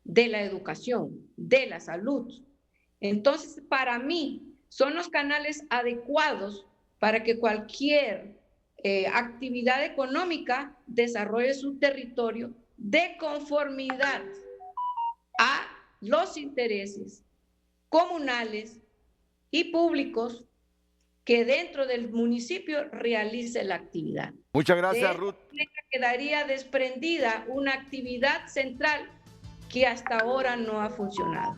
de la educación, de la salud. Entonces, para mí, son los canales adecuados para que cualquier actividad económica desarrolle su territorio de conformidad a los intereses comunales y públicos que dentro del municipio realice la actividad. Muchas gracias, Ruth. Quedaría desprendida una actividad central que hasta ahora no ha funcionado.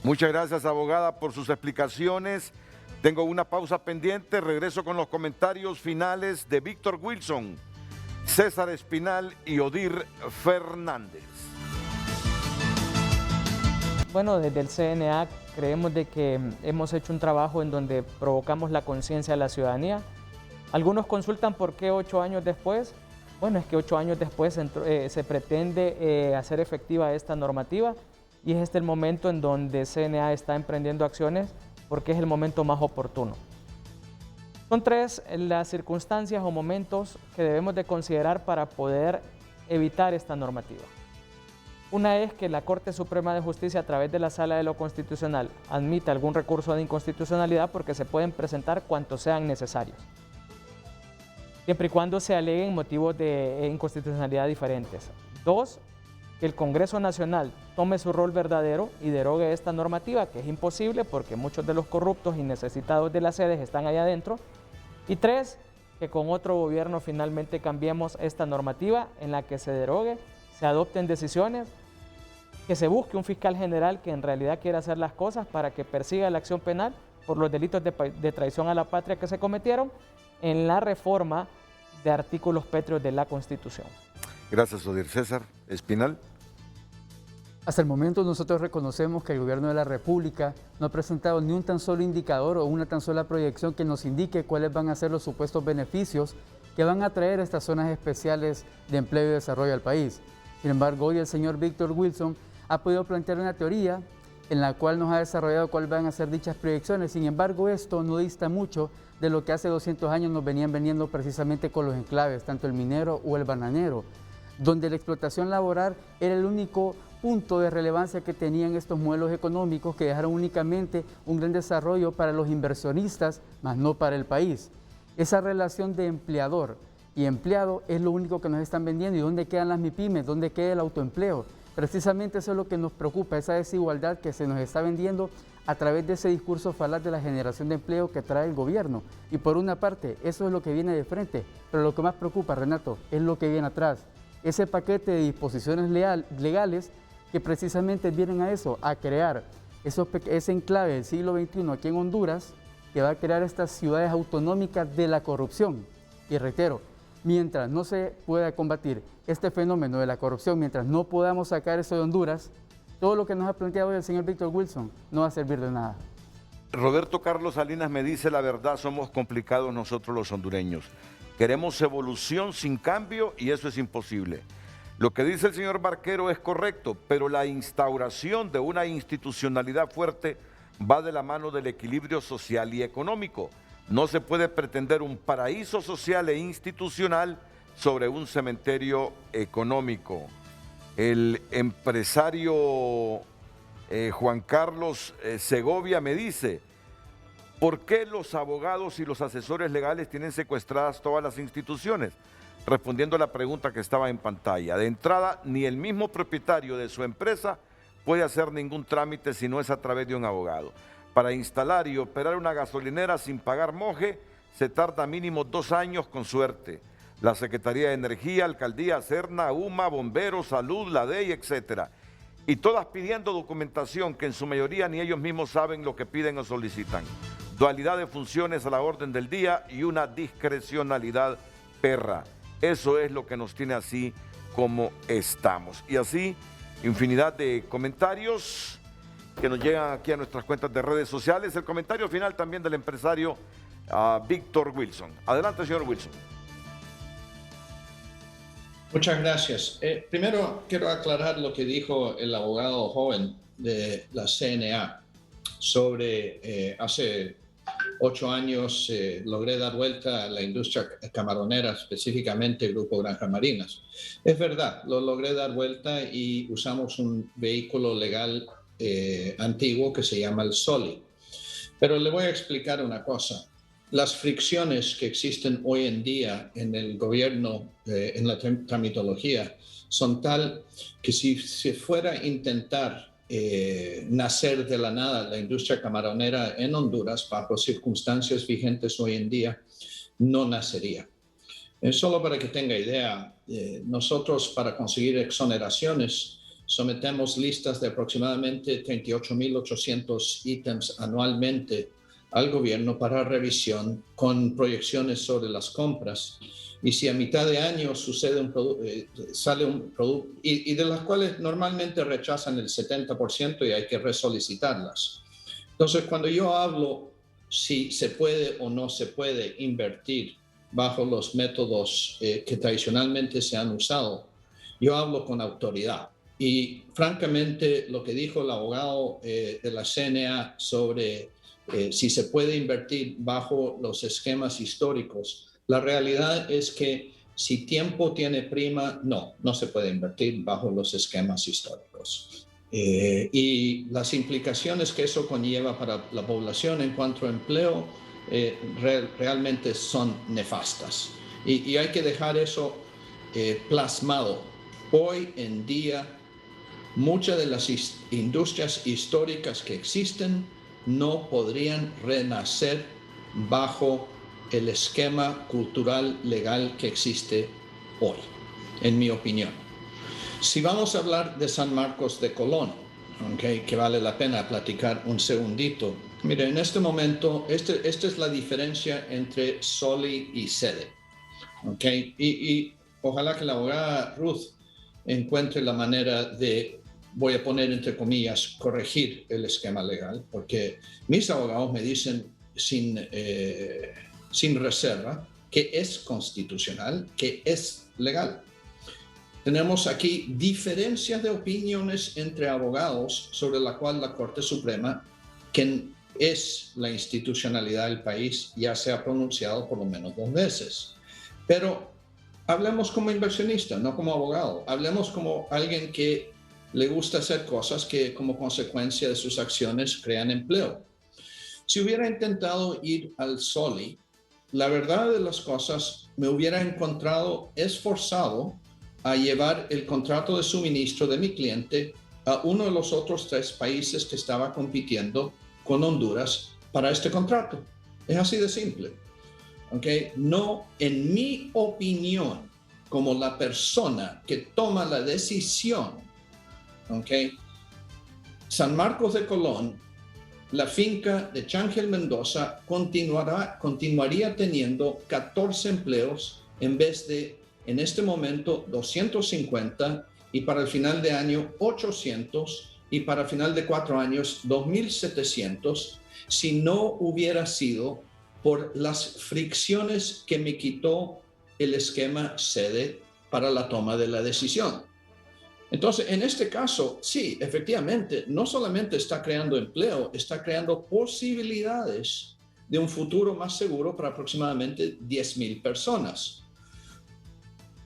Muchas gracias, abogada, por sus explicaciones. Tengo una pausa pendiente, regreso con los comentarios finales de Víctor Wilson, César Espinal y Odir Fernández. Bueno, desde el CNA creemos de que hemos hecho un trabajo en donde provocamos la conciencia de la ciudadanía. Algunos consultan por qué 8 años después. Bueno, es que 8 años después se pretende hacer efectiva esta normativa y es este el momento en donde CNA está emprendiendo acciones porque es el momento más oportuno. Son 3 las circunstancias o momentos que debemos de considerar para poder evitar esta normativa. Una es que la Corte Suprema de Justicia, a través de la Sala de lo Constitucional, admita algún recurso de inconstitucionalidad porque se pueden presentar cuantos sean necesarios, siempre y cuando se aleguen motivos de inconstitucionalidad diferentes. 2, que el Congreso Nacional tome su rol verdadero y derogue esta normativa, que es imposible porque muchos de los corruptos y necesitados de las sedes están allá adentro. Y 3, que con otro gobierno finalmente cambiemos esta normativa en la que se derogue, se adopten decisiones, que se busque un fiscal general que en realidad quiera hacer las cosas para que persiga la acción penal por los delitos de traición a la patria que se cometieron en la reforma de artículos pétreos de la Constitución. Gracias, Odir. César Espinal. Hasta el momento nosotros reconocemos que el Gobierno de la República no ha presentado ni un tan solo indicador o una tan sola proyección que nos indique cuáles van a ser los supuestos beneficios que van a traer estas zonas especiales de empleo y desarrollo al país. Sin embargo, hoy el señor Víctor Wilson ha podido plantear una teoría en la cual nos ha desarrollado cuáles van a ser dichas proyecciones. Sin embargo, esto no dista mucho de lo que hace 200 años nos venían vendiendo precisamente con los enclaves, tanto el minero o el bananero, donde la explotación laboral era el único punto de relevancia que tenían estos modelos económicos que dejaron únicamente un gran desarrollo para los inversionistas, más no para el país. Esa relación de empleador y empleado es lo único que nos están vendiendo. ¿Y dónde quedan las MIPYMES? ¿Dónde queda el autoempleo? Precisamente eso es lo que nos preocupa, esa desigualdad que se nos está vendiendo a través de ese discurso falaz de la generación de empleo que trae el gobierno. Y por una parte, eso es lo que viene de frente, pero lo que más preocupa, Renato, es lo que viene atrás. Ese paquete de disposiciones legales que precisamente vienen a eso, a crear ese enclave del siglo XXI aquí en Honduras, que va a crear estas ciudades autonómicas de la corrupción. Y reitero, mientras no se pueda combatir este fenómeno de la corrupción, mientras no podamos sacar eso de Honduras, todo lo que nos ha planteado hoy el señor Víctor Wilson no va a servir de nada. Roberto Carlos Salinas me dice la verdad, somos complicados nosotros los hondureños. Queremos evolución sin cambio y eso es imposible. Lo que dice el señor Barquero es correcto, pero la instauración de una institucionalidad fuerte va de la mano del equilibrio social y económico. No se puede pretender un paraíso social e institucional sobre un cementerio económico. El empresario Juan Carlos Segovia me dice, ¿por qué los abogados y los asesores legales tienen secuestradas todas las instituciones? Respondiendo a la pregunta que estaba en pantalla. De entrada, ni el mismo propietario de su empresa puede hacer ningún trámite si no es a través de un abogado. Para instalar y operar una gasolinera sin pagar moje, se tarda mínimo 2 años con suerte. La Secretaría de Energía, Alcaldía, Serna, UMA, Bomberos, Salud, la DEI, etc. Y todas pidiendo documentación que en su mayoría ni ellos mismos saben lo que piden o solicitan. Dualidad de funciones a la orden del día y una discrecionalidad perra. Eso es lo que nos tiene así como estamos. Y así, infinidad de comentarios que nos llegan aquí a nuestras cuentas de redes sociales. El comentario final también del empresario Víctor Wilson. Adelante, señor Wilson. Muchas gracias. Primero quiero aclarar lo que dijo el abogado joven de la CNA sobre hace 8 años logré dar vuelta a la industria camaronera, específicamente el Grupo Granjas Marinas. Es verdad, lo logré dar vuelta y usamos un vehículo legal antiguo que se llama el SOLI. Pero le voy a explicar una cosa. Las fricciones que existen hoy en día en el gobierno, en la tramitología, son tal que si se fuera a intentar nacer de la nada la industria camaronera en Honduras bajo circunstancias vigentes hoy en día, no nacería. Solo para que tenga idea, nosotros para conseguir exoneraciones sometemos listas de aproximadamente 38.800 ítems anualmente al gobierno para revisión con proyecciones sobre las compras. Y si a mitad de año sucede sale un producto, y de las cuales normalmente rechazan el 70% y hay que resolicitarlas. Entonces, cuando yo hablo si se puede o no se puede invertir bajo los métodos que tradicionalmente se han usado, yo hablo con autoridad. Y francamente, lo que dijo el abogado de la CNA sobre si se puede invertir bajo los esquemas históricos, la realidad es que si tiempo tiene prima, no se puede invertir bajo los esquemas históricos. Y las implicaciones que eso conlleva para la población en cuanto a empleo realmente son nefastas. Y hay que dejar eso plasmado. Hoy en día, muchas de las industrias históricas que existen no podrían renacer bajo el esquema cultural legal que existe hoy, en mi opinión. Si vamos a hablar de San Marcos de Colón, que vale la pena platicar un segundito. Mire, en este momento, esta es la diferencia entre SOLI y SEDE. Y ojalá que la abogada Ruth encuentre la manera de, voy a poner entre comillas, corregir el esquema legal, porque mis abogados me dicen sin reserva que es constitucional, que es legal. Tenemos aquí diferencias de opiniones entre abogados sobre la cual la Corte Suprema, que es la institucionalidad del país, ya se ha pronunciado por lo menos 2 veces. Pero hablemos como inversionista, no como abogado. Hablemos como alguien que le gusta hacer cosas que como consecuencia de sus acciones crean empleo. Si hubiera intentado ir al SOLI, la verdad de las cosas me hubiera encontrado esforzado a llevar el contrato de suministro de mi cliente a uno de los otros 3 países que estaba compitiendo con Honduras para este contrato. Es así de simple. No, en mi opinión, como la persona que toma la decisión, San Marcos de Colón, la finca de Changel Mendoza continuaría teniendo 14 empleos en vez de, en este momento, 250 y para el final de año 800 y para el final de 4 años 2.700 si no hubiera sido por las fricciones que me quitó el esquema SEDE para la toma de la decisión. Entonces, en este caso, sí, efectivamente, no solamente está creando empleo, está creando posibilidades de un futuro más seguro para aproximadamente 10,000 personas.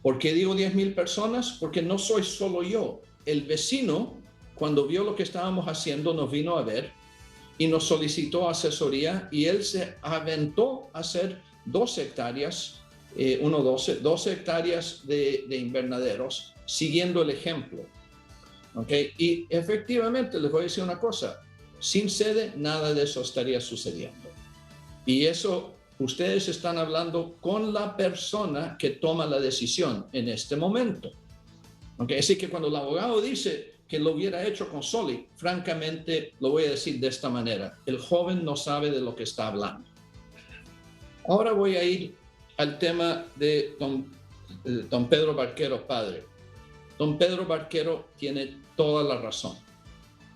¿Por qué digo 10,000 personas? Porque no soy solo yo. El vecino, cuando vio lo que estábamos haciendo, nos vino a ver y nos solicitó asesoría y él se aventó a hacer 12 hectáreas, 12 hectáreas de invernaderos, siguiendo el ejemplo. Y efectivamente, les voy a decir una cosa, sin SEDE nada de eso estaría sucediendo. Y eso, ustedes están hablando con la persona que toma la decisión en este momento. Así que cuando el abogado dice que lo hubiera hecho con SOLI, francamente lo voy a decir de esta manera, el joven no sabe de lo que está hablando. Ahora voy a ir al tema de don Pedro Barquero, padre. Don Pedro Barquero tiene toda la razón.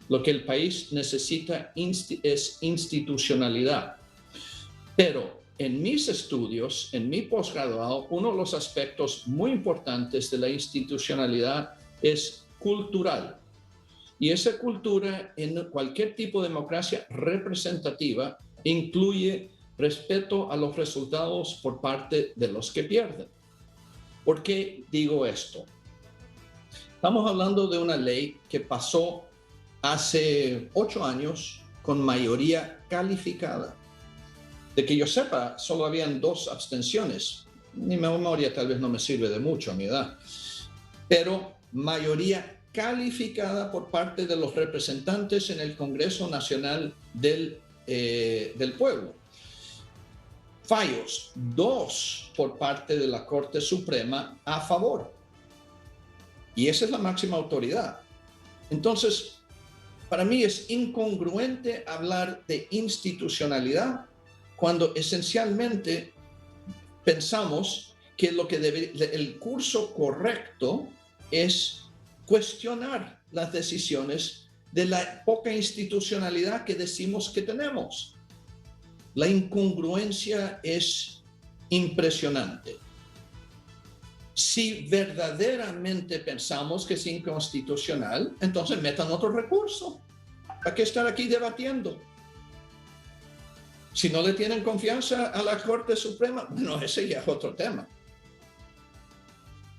Lo que el país necesita es institucionalidad. Pero en mis estudios, en mi posgraduado, uno de los aspectos muy importantes de la institucionalidad es cultural. Y esa cultura en cualquier tipo de democracia representativa incluye respeto a los resultados por parte de los que pierden. ¿Por qué digo esto? Estamos hablando de una ley que pasó hace 8 años con mayoría calificada. De que yo sepa, solo habían 2 abstenciones. Mi memoria tal vez no me sirve de mucho a mi edad. Pero mayoría calificada por parte de los representantes en el Congreso Nacional del Pueblo. Fallos, 2 por parte de la Corte Suprema a favor. Y esa es la máxima autoridad. Entonces, para mí es incongruente hablar de institucionalidad cuando esencialmente pensamos que el curso correcto es cuestionar las decisiones de la poca institucionalidad que decimos que tenemos. La incongruencia es impresionante. Si verdaderamente pensamos que es inconstitucional, entonces metan otro recurso. ¿Para qué estar aquí debatiendo? Si no le tienen confianza a la Corte Suprema, bueno, ese ya es otro tema.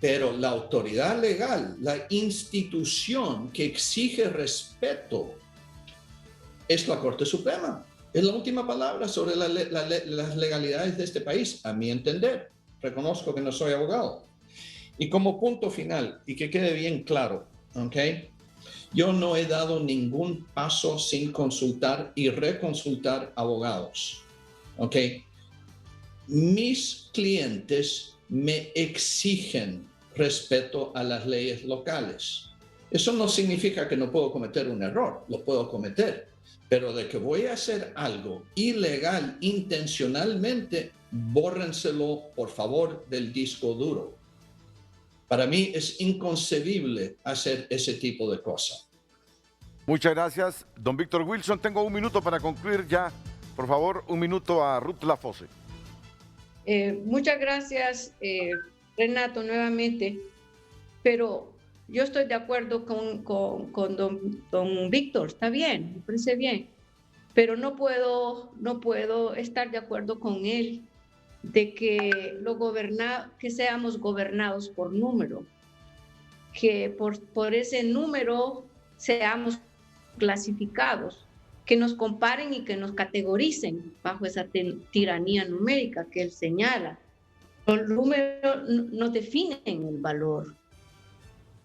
Pero la autoridad legal, la institución que exige respeto, es la Corte Suprema. Es la última palabra sobre las legalidades de este país, a mi entender. Reconozco que no soy abogado. Y como punto final, y que quede bien claro, ¿ok? Yo no he dado ningún paso sin consultar y reconsultar abogados, ¿ok? Mis clientes me exigen respeto a las leyes locales. Eso no significa que no puedo cometer un error, lo puedo cometer, pero de que voy a hacer algo ilegal intencionalmente, bórrenselo, por favor, del disco duro. Para mí es inconcebible hacer ese tipo de cosas. Muchas gracias. Don Víctor Wilson, tengo 1 minuto para concluir ya. Por favor, 1 minuto a Ruth Lafose. Muchas gracias, Renato, nuevamente. Pero yo estoy de acuerdo con don Víctor, está bien, me parece bien. Pero no puedo estar de acuerdo con él de que seamos gobernados por número, que por ese número seamos clasificados, que nos comparen y que nos categoricen bajo esa tiranía numérica que él señala. Los números nos definen el valor,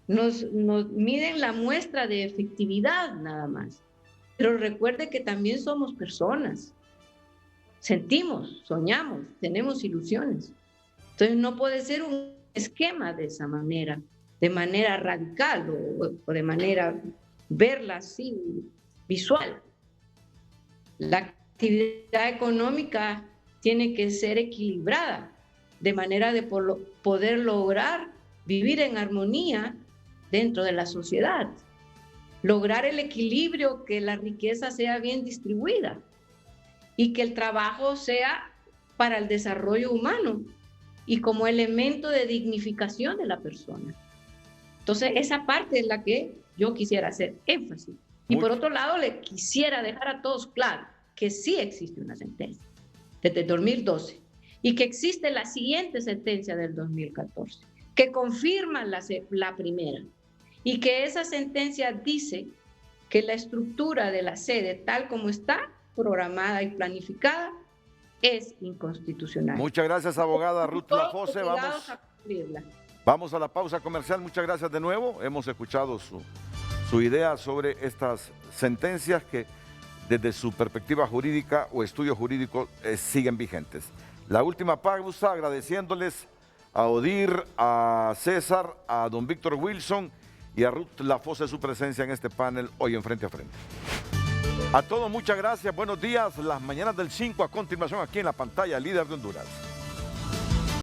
nos miden la muestra de efectividad nada más, pero recuerde que también somos personas. Sentimos, soñamos, tenemos ilusiones. Entonces no puede ser un esquema de esa manera, de manera radical o de manera verla así, visual. La actividad económica tiene que ser equilibrada, de manera de poder lograr vivir en armonía dentro de la sociedad. Lograr el equilibrio, que la riqueza sea bien distribuida y que el trabajo sea para el desarrollo humano y como elemento de dignificación de la persona. Entonces, esa parte es la que yo quisiera hacer énfasis. Y por otro lado, le quisiera dejar a todos claro que sí existe una sentencia desde el 2012 y que existe la siguiente sentencia del 2014 que confirma la primera y que esa sentencia dice que la estructura de la sede tal como está programada y planificada es inconstitucional. Muchas gracias, abogada Ruth Lafose. Vamos a la pausa comercial. Muchas gracias de nuevo. Hemos escuchado su idea sobre estas sentencias que desde su perspectiva jurídica o estudio jurídico siguen vigentes. La última pausa, agradeciéndoles a Odir, a César, a don Víctor Wilson y a Ruth Lafose su presencia en este panel hoy en Frente a Frente. A todos muchas gracias, buenos días. Las mañanas del 5 a continuación aquí en la pantalla, Líder de Honduras.